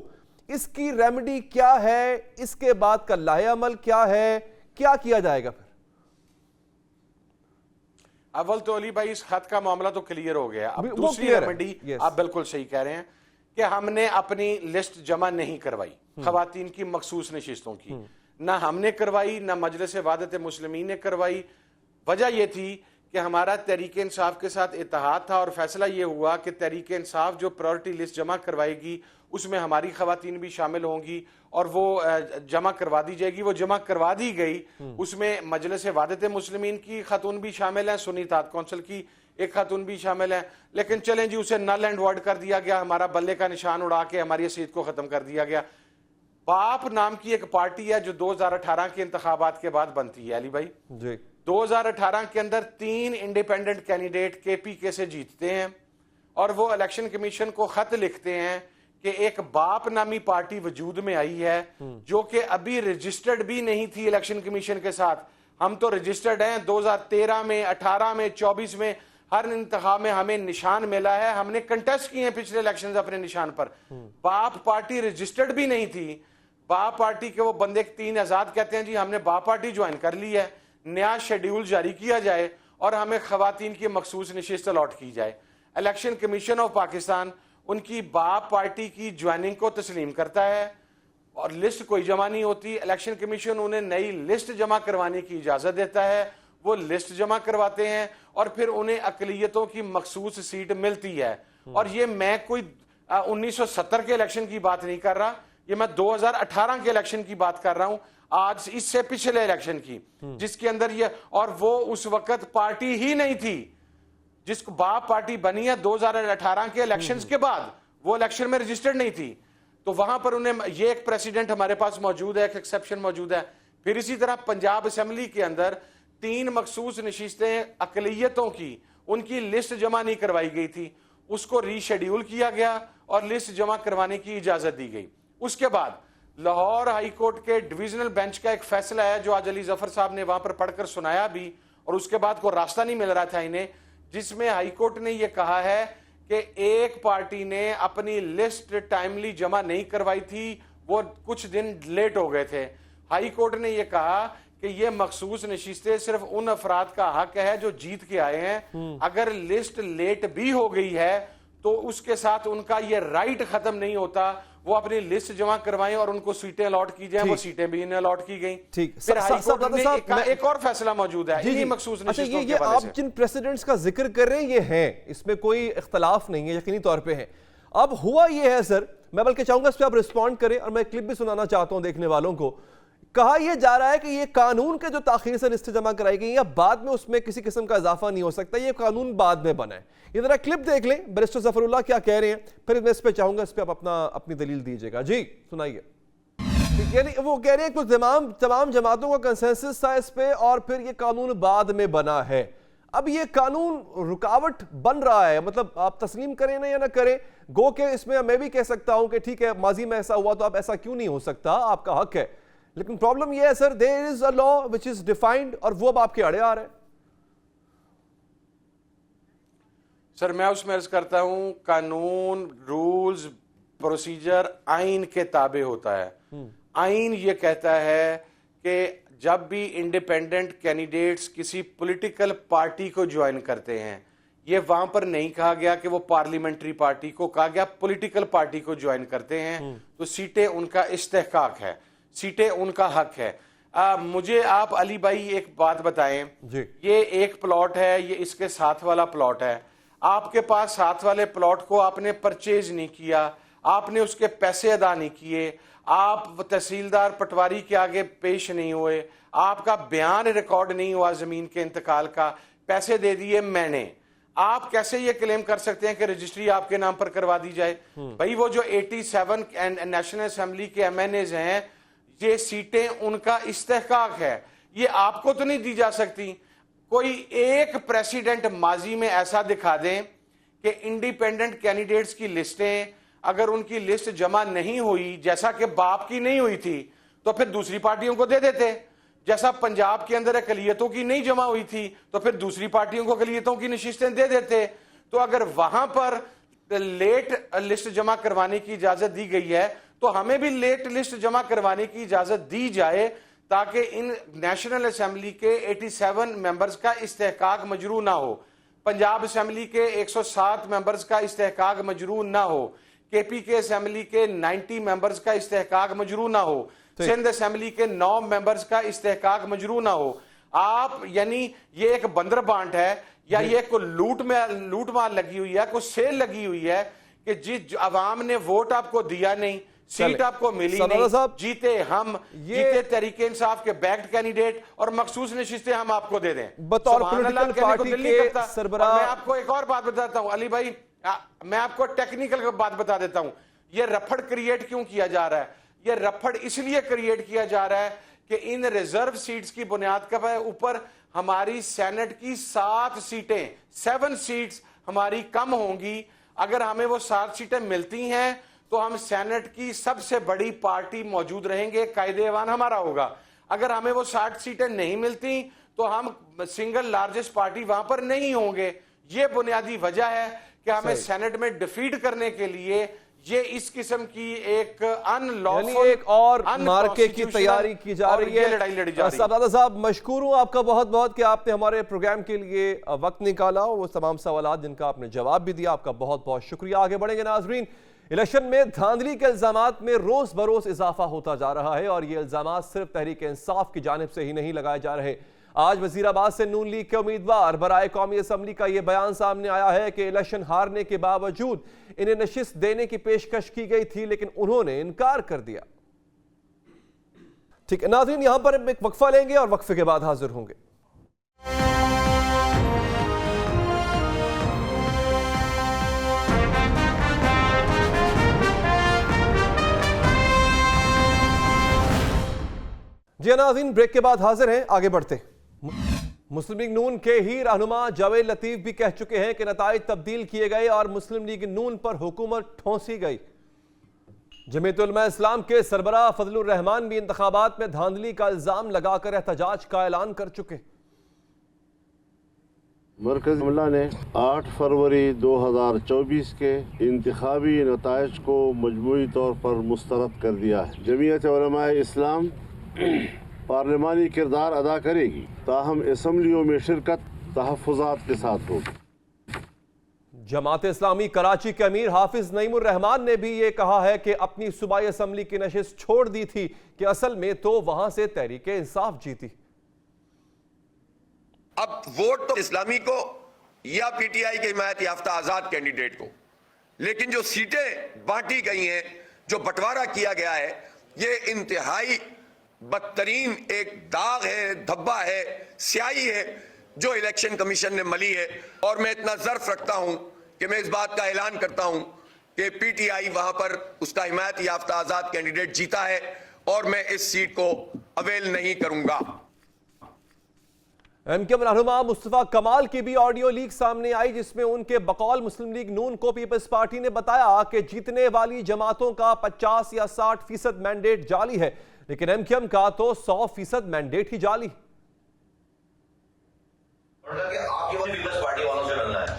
[SPEAKER 1] اس کی ریمیڈی کیا ہے, اس کے بعد کا لاہ عمل کیا ہے, کیا کیا جائے گا پھر؟
[SPEAKER 5] اول تو علی بھائی اس خط کا معاملہ تو کلیئر ہو گیا. اب
[SPEAKER 1] وہ
[SPEAKER 5] دوسری
[SPEAKER 1] clear ہے.
[SPEAKER 5] ریمیڈی آپ بالکل صحیح کہہ رہے ہیں کہ ہم نے اپنی لسٹ جمع نہیں کروائی خواتین کی مخصوص نشستوں کی, نہ ہم نے کروائی نہ مجلس وحدت مسلمین نے کروائی. وجہ یہ تھی کہ ہمارا تحریک انصاف کے ساتھ اتحاد تھا اور فیصلہ یہ ہوا کہ تحریک انصاف جو پرائورٹی لسٹ جمع کروائے گی اس میں ہماری خواتین بھی شامل ہوں گی اور وہ جمع کروا دی جائے گی. وہ جمع کروا دی گئی, اس میں مجلس وحدت مسلمین کی خاتون بھی شامل ہیں, سنی اتحاد کونسل کی ایک خاتون بھی شامل ہیں, لیکن چلیں جی اسے نل اینڈ وائڈ کر دیا گیا, ہمارا بلے کا نشان اڑا کے ہماری حیثیت کو ختم کر دیا گیا. باپ نام کی ایک پارٹی ہے جو 2018 کے انتخابات کے بعد بنتی ہے علی بھائی.
[SPEAKER 1] جی
[SPEAKER 5] 2018 کے اندر 3 انڈیپینڈنٹ کینڈیڈیٹ کے پی کے سے جیتتے ہیں اور وہ الیکشن کمیشن کو خط لکھتے ہیں کہ ایک باپ نامی پارٹی وجود میں آئی ہے جو کہ ابھی رجسٹرڈ بھی نہیں تھی الیکشن کمیشن کے ساتھ. ہم تو رجسٹرڈ ہیں 2013 میں 18 میں 24 میں ہر انتخاب میں ہمیں نشان ملا ہے, ہم نے کنٹیسٹ کیے ہیں پچھلے الیکشنز اپنے نشان پر. باپ پارٹی رجسٹرڈ بھی نہیں تھی. باپ پارٹی کے وہ بندے 3 آزاد کہتے ہیں جی ہم نے باپ پارٹی جوائن کر لی ہے, نیا شیڈیول جاری کیا جائے اور ہمیں خواتین کی مخصوص نشست الاٹ کی جائے. الیکشن کمیشن آف پاکستان ان کی باپ پارٹی کی جوائننگ کو تسلیم کرتا ہے اور لسٹ کوئی جمع نہیں ہوتی. الیکشن کمیشن انہیں نئی لسٹ جمع کروانے کی اجازت دیتا ہے, وہ لسٹ جمع کرواتے ہیں اور پھر انہیں اقلیتوں کی مخصوص سیٹ ملتی ہے. اور یہ میں کوئی 1970 کے الیکشن کی بات نہیں کر رہا, یہ میں 2018 کے الیکشن کی بات کر رہا ہوں, آج اس سے پچھلے الیکشن کی, جس کے اندر یہ, اور وہ اس وقت پارٹی ہی نہیں تھی جس کو باپ پارٹی بنی ہے 2018 کے الیکشنز کے بعد, وہ الیکشن میں رجسٹرڈ نہیں تھی. تو وہاں پر انہیں یہ ایک پریسیڈنٹ ہمارے پاس موجود ہے, ایک ایکسیپشن موجود ہے. پھر اسی طرح پنجاب اسمبلی کے اندر 3 مخصوص نشستیں اقلیتوں کی, ان کی لسٹ جمع نہیں کروائی گئی تھی, اس کو ری شیڈیول کیا گیا اور لسٹ جمع کروانے کی اجازت دی گئی. اس کے بعد لاہور ہائی کورٹ کے ڈویژنل بینچ کا ایک فیصلہ ہے جو آج علی ظفر صاحب نے وہاں پر پڑھ کر سنایا بھی, اور اس کے بعد کوئی راستہ نہیں مل رہا تھا انہیں, جس میں ہائی کورٹ نے یہ کہا ہے کہ ایک پارٹی نے اپنی لسٹ ٹائملی جمع نہیں کروائی تھی, وہ کچھ دن لیٹ ہو گئے تھے. ہائی کورٹ نے یہ کہا کہ یہ مخصوص نشستیں صرف ان افراد کا حق ہے جو جیت کے آئے ہیں, اگر لسٹ لیٹ بھی ہو گئی ہے تو اس کے ساتھ ان کا یہ رائٹ ختم نہیں ہوتا, وہ اپنی لسٹ جمع کروائیں اور ان کو سیٹیں الاٹ کی جائیں. وہ سیٹیں بھی انہیں الاٹ کی گئیں. پھر ہائی کورٹ نے ایک اور فیصلہ موجود ہے انہی مخصوص نشستوں کے حوالے سے.
[SPEAKER 1] آپ جن پریسیڈنٹس کا ذکر کر رہے ہیں یہ ہیں, اس میں کوئی اختلاف نہیں ہے, یقینی طور پہ ہیں. اب ہوا یہ ہے سر, میں بلکہ چاہوں گا اس پہ آپ رسپونڈ کریں اور میں کلپ بھی سنانا چاہتا ہوں دیکھنے والوں کو. کہا یہ جا رہا ہے کہ یہ قانون کے جو تاخیر سے لسٹیں جمع کرائی گئی یا بعد میں اس میں کسی قسم کا اضافہ نہیں ہو سکتا, یہ قانون بعد میں بنا ہے. یہ ذرا کلپ دیکھ لیں بیرسٹر ظفر اللہ کیا کہہ رہے ہیں, پھر میں اس پہ چاہوں گا اس پہ آپ اپنی دلیل دیجیے گا. جی سنائیے. یعنی وہ کہہ رہے ہیں کہ تمام جماعتوں کا کنسنسس تھا اس پہ اور پھر یہ قانون بعد میں بنا ہے. اب یہ قانون رکاوٹ بن رہا ہے, مطلب آپ تسلیم کریں نہ یا نہ کریں, گو کہ اس میں میں بھی کہہ سکتا ہوں کہ ٹھیک ہے ماضی میں ایسا ہوا تو اب ایسا کیوں نہیں ہو سکتا, آپ کا حق ہے. لیکن پرابلم یہ ہے سر, there is a law which is defined اور وہ اب آپ کے آڑے آ رہا ہے.
[SPEAKER 5] سر میں اس میں عرض کرتا ہوں قانون, رولز, پروسیجر آئین کے تابع ہوتا ہے. آئین یہ کہتا ہے کہ جب بھی انڈیپینڈنٹ کینڈیڈیٹس کسی پولیٹیکل پارٹی کو جوائن کرتے ہیں, یہ وہاں پر نہیں کہا گیا کہ وہ پارلیمنٹری پارٹی کو, کہا گیا پولیٹیکل پارٹی کو جوائن کرتے ہیں تو سیٹیں ان کا استحقاق ہے, سیٹیں ان کا حق ہے. مجھے آپ علی بھائی ایک بات بتائیں, یہ ایک پلاٹ ہے, یہ اس کے ساتھ والا پلاٹ ہے, آپ کے پاس ساتھ والے پلاٹ کو آپ نے پرچیز نہیں کیا, آپ نے اس کے پیسے ادا نہیں کیے, آپ تحصیلدار پٹواری کے آگے پیش نہیں ہوئے, آپ کا بیان ریکارڈ نہیں ہوا زمین کے انتقال کا, پیسے دے دیے میں نے, آپ کیسے یہ کلیم کر سکتے ہیں کہ رجسٹری آپ کے نام پر کروا دی جائے؟ بھائی وہ جو 87 نیشنل اسمبلی کے ایم این ایز ہیں, یہ سیٹیں ان کا استحقاق ہے, یہ آپ کو تو نہیں دی جا سکتی. کوئی ایک پریسیڈنٹ ماضی میں ایسا دکھا دیں کہ انڈیپینڈنٹ کینڈیڈیٹس کی لسٹیں اگر ان کی لسٹ جمع نہیں ہوئی، جیسا کہ باپ کی نہیں ہوئی تھی، تو پھر دوسری پارٹیوں کو دے دیتے. جیسا پنجاب کے اندر اقلیتوں کی نہیں جمع ہوئی تھی تو پھر دوسری پارٹیوں کو اقلیتوں کی نشستیں دے دیتے. تو اگر وہاں پر لیٹ لسٹ جمع کروانے کی اجازت دی گئی ہے تو ہمیں بھی لیٹ لسٹ جمع کروانے کی اجازت دی جائے تاکہ ان نیشنل اسمبلی کے 87 ممبرز کا استحقاق مجروح نہ ہو، پنجاب اسمبلی کے 107 ممبرز کا استحقاق مجروح نہ ہو، کے پی کے اسمبلی کے 90 ممبرز کا استحقاق مجروح نہ ہو، سندھ اسمبلی کے 9 ممبرز کا استحقاق مجروح نہ ہو. آپ یعنی یہ ایک بندر بانٹ ہے یا یہ کوئی لوٹ مار لگی ہوئی ہے، کوئی سیل لگی ہوئی ہے کہ جس عوام نے ووٹ آپ کو دیا نہیں، سیٹ آپ کو ملی نہیں، جیتے ہم، جیتے تحریک انصاف کے بیکڈ کینڈیڈیٹ اور مخصوص نشستیں ہم آپ کو دے دیں.
[SPEAKER 1] بطور پولیٹیکل پارٹی کے سربراہ.
[SPEAKER 5] میں آپ کو ایک اور بات بتاتا ہوں علی بھائی، میں آپ کو ٹیکنیکل بات بتا دیتا ہوں. یہ رفڑ کریٹ کیوں کیا جا رہا ہے؟ یہ رفڑ اس لیے کریٹ کیا جا رہا ہے کہ ان ریزرو سیٹس کی بنیاد کے اوپر ہماری سینٹ کی 7 سیٹس ہماری کم ہوں گی. اگر ہمیں وہ 7 سیٹیں ملتی ہیں تو ہم سینٹ کی سب سے بڑی پارٹی موجود رہیں گے، قائد ایوان ہمارا ہوگا. اگر ہمیں وہ 60 سیٹیں نہیں ملتی تو ہم سنگل لارجسٹ پارٹی وہاں پر نہیں ہوں گے. یہ بنیادی وجہ ہے کہ ہمیں سینٹ میں ڈیفیٹ کرنے کے لیے یہ اس قسم کی ایک ان لافل،
[SPEAKER 1] یعنی ایک اور مارکے کی تیاری کی جا رہی ہے. صاحبزادہ صاحب مشکور ہوں آپ کا بہت بہت کہ آپ نے ہمارے پروگرام کے لیے وقت نکالا، وہ تمام سوالات جن کا آپ نے جواب بھی دیا، آپ کا بہت بہت شکریہ. آگے بڑھیں گے ناظرین. الیکشن میں دھاندلی کے الزامات میں روز بروز اضافہ ہوتا جا رہا ہے اور یہ الزامات صرف تحریک انصاف کی جانب سے ہی نہیں لگائے جا رہے. آج وزیر آباد سے نون لیگ کے امیدوار برائے قومی اسمبلی کا یہ بیان سامنے آیا ہے کہ الیکشن ہارنے کے باوجود انہیں نشست دینے کی پیشکش کی گئی تھی لیکن انہوں نے انکار کر دیا. ٹھیک ہے ناظرین، یہاں پر ایک وقفہ لیں گے اور وقفے کے بعد حاضر ہوں گے. جی ناظرین، بریک کے بعد حاضر ہیں، آگے بڑھتے. مسلم لیگ نون کے ہی رہنما جاوید لطیف بھی کہہ چکے ہیں کہ نتائج تبدیل کیے گئے اور مسلم لیگ نون پر حکومت ٹھونسی گئی. جمعیت علماء اسلام کے سربراہ فضل الرحمان بھی انتخابات میں دھاندلی کا الزام لگا کر احتجاج کا اعلان کر چکے.
[SPEAKER 7] مرکزی عملہ نے 8 فروری 2024 کے انتخابی نتائج کو مجموعی طور پر مسترد کر دیا ہے. جمعیت علماء اسلام پارلیمانی کردار ادا کرے گی، تاہم اسمبلیوں میں شرکت تحفظات کے ساتھ ہوگی.
[SPEAKER 1] جماعت اسلامی کراچی کے امیر حافظ نعیم الرحمان نے بھی یہ کہا ہے کہ اپنی صوبائی اسمبلی کی نشست چھوڑ دی تھی کہ اصل میں تو وہاں سے تحریک انصاف جیتی.
[SPEAKER 8] اب ووٹ تو اسلامی کو یا پی ٹی آئی کے حمایت یافتہ آزاد کینڈیڈیٹ کو، لیکن جو سیٹیں بانٹی گئی ہیں، جو بٹوارا کیا گیا ہے، یہ انتہائی بدترین ایک داغ ہے، دھبا ہے، سیاہی ہے جو الیکشن کمیشن نے ملی ہے. اور میں اتنا ظرف رکھتا ہوں کہ میں اس بات کا اعلان کرتا ہوں کہ پی ٹی آئی وہاں پر اس کا حمایت یافتہ آزاد کینڈیڈیٹ جیتا ہے اور میں اس سیٹ کو اویل نہیں کروں گا.
[SPEAKER 1] ایم کیو رہنما مصطفیٰ کمال کی بھی آڈیو لیک سامنے آئی جس میں ان کے بقول مسلم لیگ نون کو پیپلز پارٹی نے بتایا کہ جیتنے والی جماعتوں کا 50 یا 60% مینڈیٹ جعلی ہے لیکن ایم کیو ایم کا تو 100% مینڈیٹ ہی جعلی.
[SPEAKER 9] آپ کے پیپلز پارٹی والوں سے ملنا ہے.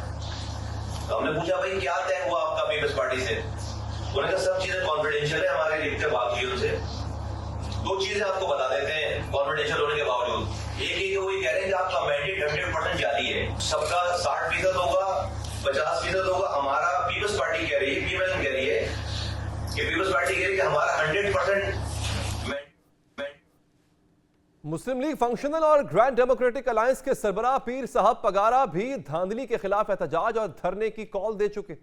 [SPEAKER 9] ہم نے پوچھا بھائی کیا طے ہوا آپ کا پیپلز پارٹی سے؟ انہوں نے کہا سب چیزیں کانفیڈینشیل ہے، ہمارے لکھتے بات کی ان سے. 2 چیزیں آپ کو بتا دیتے ہیں کانفیڈینشیل ہونے کے باوجود. ایک ہی کہ وہ یہ کہہ رہے ہیں کہ آپ کا مینڈیٹ 100% جعلی ہے، سب کا 60% ہوگا، 50% ہوگا. ہمارا پیپلز پارٹی کہہ رہی ہے، پی ایم کہہ رہی ہے کہ پیپلز پارٹی کہہ رہی ہے کہ ہمارا 100%.
[SPEAKER 1] مسلم لیگ فنکشنل اور گرینڈ ڈیموکریٹک الائنس کے سربراہ پیر صاحب پگارا بھی دھاندلی کے خلاف احتجاج اور دھرنے کی کال دے چکے.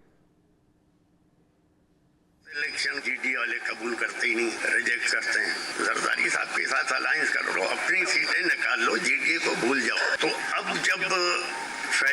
[SPEAKER 10] الیکشن جی ڈی والے قبول کرتے ہی نہیں، ریجیکٹ کرتے ہیں. زرداری صاحب کے ساتھ الائنس کر لو، اپنی سیٹیں نکال لو، جی ڈی اے کو بھول جاؤ. تو اب جب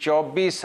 [SPEAKER 11] 24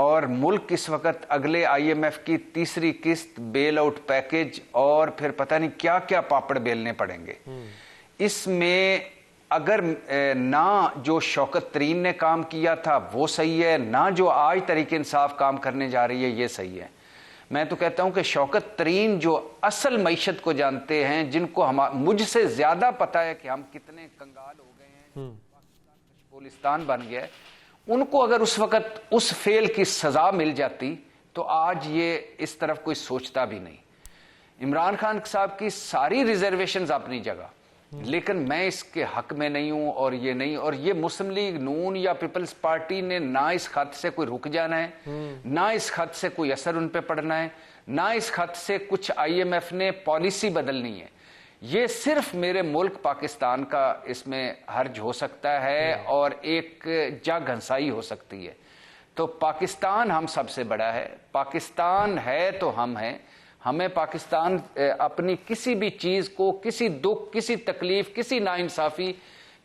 [SPEAKER 11] اور ملک اس وقت اگلے IMF کی تیسری قسط، بیل آؤٹ پیکج اور پھر پتہ نہیں کیا کیا پاپڑ بیلنے پڑیں گے. اس میں اگر نہ جو شوکت ترین نے کام کیا تھا وہ صحیح ہے، نہ جو آج تحریک انصاف کام کرنے جا رہی ہے یہ صحیح ہے. میں تو کہتا ہوں کہ شوکت ترین جو اصل معیشت کو جانتے ہیں، جن کو مجھ سے زیادہ پتہ ہے کہ ہم کتنے کنگال ہو گئے ہیں، پاکستان بن گیا ہے، ان کو اگر اس وقت اس فیل کی سزا مل جاتی تو آج یہ اس طرف کوئی سوچتا بھی نہیں. عمران خان صاحب کی ساری ریزرویشنز اپنی جگہ، لیکن میں اس کے حق میں نہیں ہوں اور یہ نہیں. اور یہ مسلم لیگ نون یا پیپلز پارٹی نے نہ اس خط سے کوئی رک جانا ہے، نہ اس خط سے کوئی اثر ان پہ پڑنا ہے، نہ اس خط سے کچھ IMF نے پالیسی بدلنی ہے. یہ صرف میرے ملک پاکستان کا اس میں حرج ہو سکتا ہے اور ایک جگ ہنسائی ہو سکتی ہے. تو پاکستان ہم سب سے بڑا ہے، پاکستان ہے تو ہم ہیں. ہمیں پاکستان اپنی کسی بھی چیز کو، کسی دکھ، کسی تکلیف، کسی ناانصافی،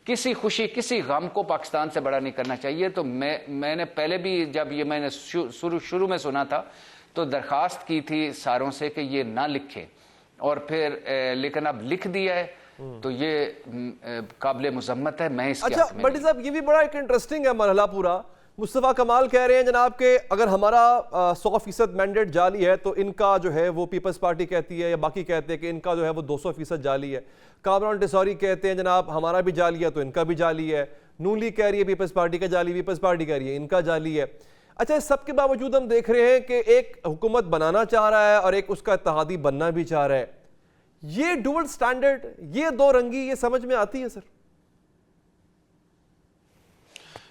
[SPEAKER 11] کسی خوشی، کسی غم کو پاکستان سے بڑا نہیں کرنا چاہیے. تو میں نے پہلے بھی جب یہ میں نے شروع میں سنا تھا تو درخواست کی تھی ساروں سے کہ یہ نہ لکھیں، اور پھر لیکن اب لکھ دیا ہے تو یہ قابل مذمت ہے. میں اس کے
[SPEAKER 1] اچھا بٹی صاحب یہ بھی بڑا ایک انٹرسٹنگ ہے مرحلہ پورا. مصطفیٰ کمال کہہ رہے ہیں جناب کہ اگر ہمارا 100% مینڈیٹ جعلی ہے تو ان کا جو ہے وہ پیپلز پارٹی کہتی ہے یا باقی کہتے ہیں کہ ان کا جو ہے وہ 200% جعلی ہے. کامران ٹیسوری کہتے ہیں جناب ہمارا بھی جعلی ہے تو ان کا بھی جعلی ہے. نون لیگ کہہ رہی ہے پیپلز پارٹی کا جعلی، پیپلز پارٹی کہہ رہی ہے ان کا جعلی ہے. اچھا اس سب کے باوجود ہم دیکھ رہے ہیں کہ ایک حکومت بنانا چاہ رہا ہے اور ایک اس کا اتحادی بننا بھی چاہ رہا ہے. یہ ڈوبل سٹینڈرڈ، یہ دو رنگی، یہ سمجھ میں آتی ہے سر؟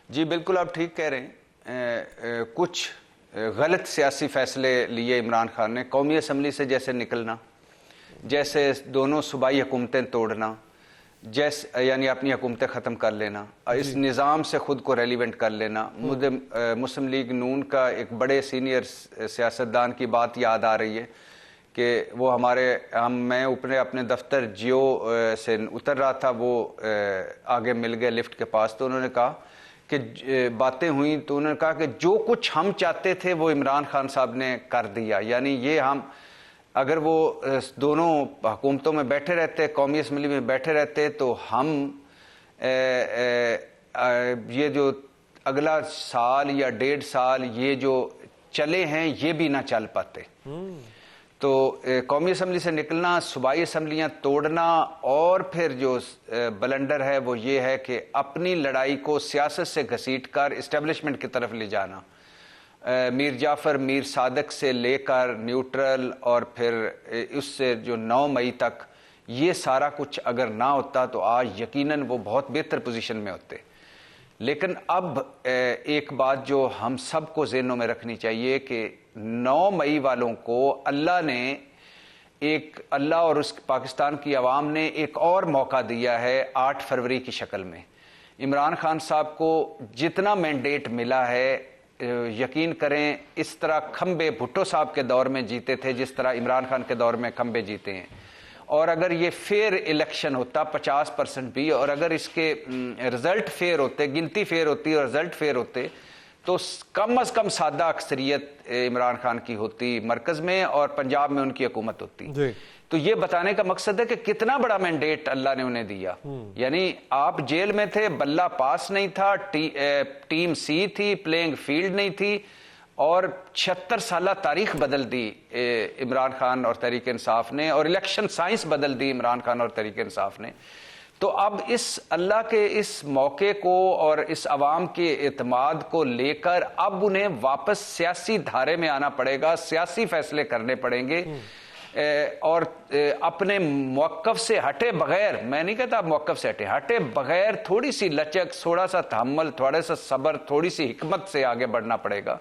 [SPEAKER 11] جی بالکل آپ ٹھیک کہہ رہے ہیں. کچھ غلط سیاسی فیصلے لیے عمران خان نے. قومی اسمبلی سے جیسے نکلنا، جیسے دونوں صوبائی حکومتیں توڑنا، یعنی اپنی حکومتیں ختم کر لینا، اس نظام سے خود کو ریلیونٹ کر لینا. مسلم لیگ نون کا ایک بڑے سینئر سیاستدان کی بات یاد آ رہی ہے کہ وہ میں اپنے دفتر جیو سے اتر رہا تھا، وہ آگے مل گئے لفٹ کے پاس، تو انہوں نے کہا کہ باتیں ہوئیں تو انہوں نے کہا کہ جو کچھ ہم چاہتے تھے وہ عمران خان صاحب نے کر دیا. یعنی یہ اگر وہ دونوں حکومتوں میں بیٹھے رہتے، قومی اسمبلی میں بیٹھے رہتے، تو ہم یہ جو اگلا سال یا 1.5 سال یہ جو چلے ہیں یہ بھی نہ چل پاتے. تو قومی اسمبلی سے نکلنا، صوبائی اسمبلیاں توڑنا، اور پھر جو بلنڈر ہے وہ یہ ہے کہ اپنی لڑائی کو سیاست سے گھسیٹ کر اسٹیبلشمنٹ کی طرف لے جانا. میر جعفر، میر صادق سے لے کر نیوٹرل اور پھر اس سے جو 9 مئی تک، یہ سارا کچھ اگر نہ ہوتا تو آج یقیناً وہ بہت بہتر پوزیشن میں ہوتے. لیکن اب ایک بات جو ہم سب کو ذہنوں میں رکھنی چاہیے کہ 9 مئی والوں کو اللہ اور اس پاکستان کی عوام نے ایک اور موقع دیا ہے 8 فروری کی شکل میں. عمران خان صاحب کو جتنا مینڈیٹ ملا ہے، یقین کریں اس طرح کھمبے بھٹو صاحب کے دور میں جیتے تھے جس طرح عمران خان کے دور میں کھمبے جیتے ہیں. اور اگر یہ فیئر الیکشن ہوتا 50% بھی، اور اگر اس کے رزلٹ فیئر ہوتے، گنتی فیئر ہوتی اور رزلٹ فیئر ہوتے، تو کم از کم سادہ اکثریت عمران خان کی ہوتی مرکز میں اور پنجاب میں ان کی حکومت ہوتی. تو یہ بتانے کا مقصد ہے کہ کتنا بڑا مینڈیٹ اللہ نے انہیں دیا. یعنی آپ جیل میں تھے، بلہ پاس نہیں تھا، ٹیم سی تھی، پلینگ فیلڈ نہیں تھی، اور 76 سالہ تاریخ بدل دی عمران خان اور تحریک انصاف نے، اور الیکشن سائنس بدل دی عمران خان اور تحریک انصاف نے. تو اب اس اللہ کے اس موقع کو اور اس عوام کے اعتماد کو لے کر اب انہیں واپس سیاسی دھارے میں آنا پڑے گا، سیاسی فیصلے کرنے پڑیں گے، اور اپنے موقف سے ہٹے بغیر، میں نہیں کہتا آپ موقف سے ہٹے بغیر تھوڑی سی لچک، تھوڑا سا تحمل، تھوڑا سا صبر، تھوڑی سی حکمت سے آگے بڑھنا پڑے گا.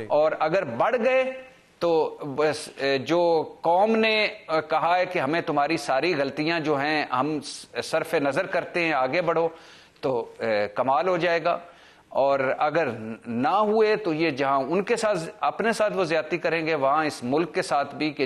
[SPEAKER 11] اور اگر بڑھ گئے تو بس جو قوم نے کہا ہے کہ ہمیں تمہاری ساری غلطیاں جو ہیں ہم صرف نظر کرتے ہیں، آگے بڑھو، تو کمال ہو جائے گا. اور اگر نہ ہوئے تو یہ جہاں ان کے ساتھ اپنے ساتھ وہ زیادتی کریں گے، وہاں اس ملک کے ساتھ بھی، کہ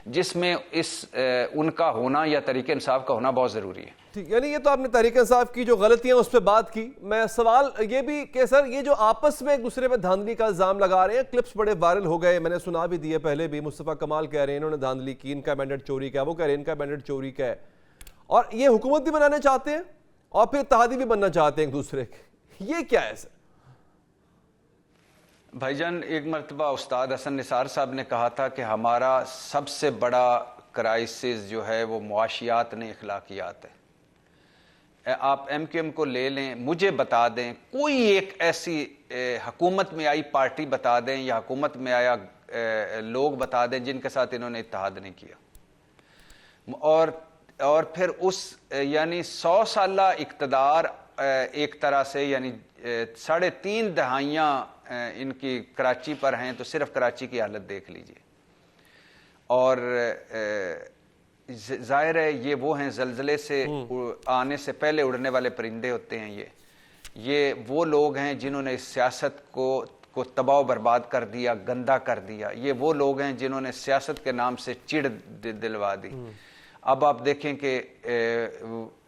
[SPEAKER 11] جس میں ان کا ہونا یا تحریک انصاف کا ہونا بہت ضروری ہے.
[SPEAKER 1] ٹھیک، یعنی یہ تو آپ نے تحریک انصاف کی جو غلطیاں اس پہ بات کی. میں سوال یہ بھی کہ سر یہ جو آپس میں ایک دوسرے پہ دھاندلی کا الزام لگا رہے ہیں، کلپس بڑے وائرل ہو گئے، میں نے سنا بھی دیے پہلے بھی. مصطفیٰ کمال کہہ رہے ہیں انہوں نے دھاندلی کی، ان کا مینڈیٹ چوری کا، وہ کہہ رہے ہیں ان کا مینڈیٹ چوری کا ہے، اور یہ حکومت بھی بنانے چاہتے ہیں اور پھر اتحادی بھی بننا چاہتے ہیں ایک دوسرے کے. یہ کیا ہے سر؟
[SPEAKER 11] بھائی جان، ایک مرتبہ استاد حسن نثار صاحب نے کہا تھا کہ ہمارا سب سے بڑا کرائسس جو ہے وہ معاشیات نہیں اخلاقیات ہے. آپ ایم کیو ایم کو لے لیں، مجھے بتا دیں کوئی ایک ایسی حکومت میں آئی پارٹی بتا دیں یا حکومت میں آیا لوگ بتا دیں جن کے ساتھ انہوں نے اتحاد نہیں کیا. اور پھر اس یعنی 100 سالہ اقتدار ایک طرح سے یعنی 3.5 دہائیاں ان کی کراچی پر ہیں، تو صرف کراچی کی حالت دیکھ لیجئے. اور ظاہر ہے یہ وہ ہیں زلزلے سے آنے سے پہلے اڑنے والے پرندے ہوتے ہیں. یہ وہ لوگ ہیں جنہوں نے اس سیاست کو تباہ و برباد کر دیا، گندا کر دیا. یہ وہ لوگ ہیں جنہوں نے سیاست کے نام سے چڑ دلوا دی. اب آپ دیکھیں کہ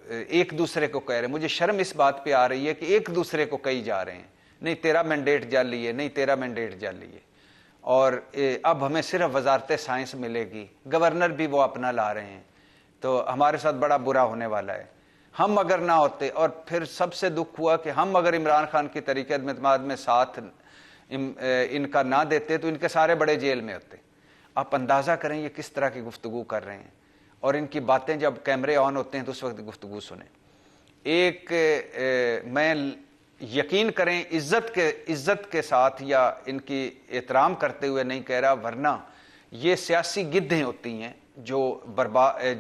[SPEAKER 11] ایک دوسرے کو کہہ رہے ہیں، مجھے شرم اس بات پہ آ رہی ہے کہ ایک دوسرے کو کہی جا رہے ہیں نہیں تیرا مینڈیٹ جعلی ہے، نہیں تیرا مینڈیٹ جعلی ہے. اور اب ہمیں صرف وزارت سائنس ملے گی، گورنر بھی وہ اپنا لا رہے ہیں، تو ہمارے ساتھ بڑا برا ہونے والا ہے. ہم اگر نہ ہوتے، اور پھر سب سے دکھ ہوا کہ ہم اگر عمران خان کی تحریک عدم اعتماد میں ساتھ ان کا نہ دیتے تو ان کے سارے بڑے جیل میں ہوتے. آپ اندازہ کریں یہ کس طرح کی گفتگو کر رہے ہیں، اور ان کی باتیں جب کیمرے آن ہوتے ہیں تو اس وقت گفتگو سنیں. ایک میں یقین کریں عزت کے ساتھ یا ان کی احترام کرتے ہوئے نہیں کہہ رہا، ورنہ یہ سیاسی گدھیں ہوتی ہیں جو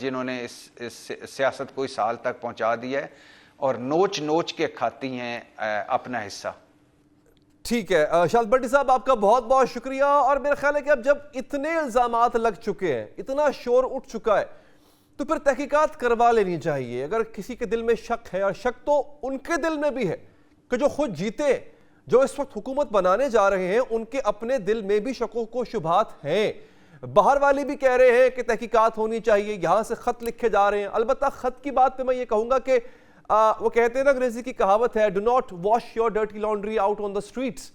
[SPEAKER 11] جنہوں نے اس سیاست کو اس حال تک پہنچا دیا ہے اور نوچ کے کھاتی ہیں اپنا حصہ.
[SPEAKER 1] ٹھیک ہے شاہد بھٹی صاحب، آپ کا بہت بہت شکریہ. اور میرا خیال ہے کہ اب جب اتنے الزامات لگ چکے ہیں، اتنا شور اٹھ چکا ہے، تو پھر تحقیقات کروا لینی چاہیے. اگر کسی کے دل میں شک ہے، اور شک تو ان کے دل میں بھی ہے کہ جو خود جیتے، جو اس وقت حکومت بنانے جا رہے ہیں، ان کے اپنے دل میں بھی شکوک و شبہات ہیں. باہر والے بھی کہہ رہے ہیں کہ تحقیقات ہونی چاہیے، یہاں سے خط لکھے جا رہے ہیں. البتہ خط کی بات پہ میں یہ کہوں گا کہ وہ کہتے ہیں نا، انگریزی کی کہاوت ہے، do not wash your dirty laundry out on the streets.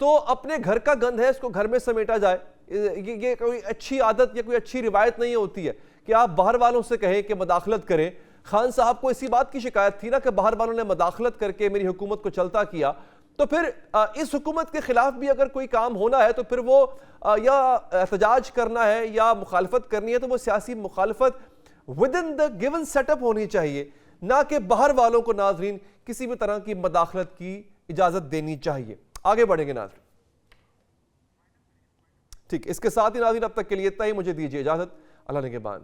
[SPEAKER 1] تو اپنے گھر کا گند ہے، اس کو گھر میں سمیٹا جائے. یہ کوئی اچھی عادت یا کوئی اچھی روایت نہیں ہوتی ہے کہ آپ باہر والوں سے کہیں کہ مداخلت کریں. خان صاحب کو اسی بات کی شکایت تھی نا کہ باہر والوں نے مداخلت کر کے میری حکومت کو چلتا کیا. تو پھر اس حکومت کے خلاف بھی اگر کوئی کام ہونا ہے تو پھر وہ یا احتجاج کرنا ہے یا مخالفت کرنی ہے، تو وہ سیاسی مخالفت within the given set up ہونی چاہیے، نہ کہ باہر والوں کو ناظرین کسی بھی طرح کی مداخلت کی اجازت دینی چاہیے. آگے بڑھیں گے ناظرین. ٹھیک، اس کے ساتھ ہی ناظرین اب تک کے لیے اتنا ہی. مجھے دیجیے اجازت. اللہ نگہبان.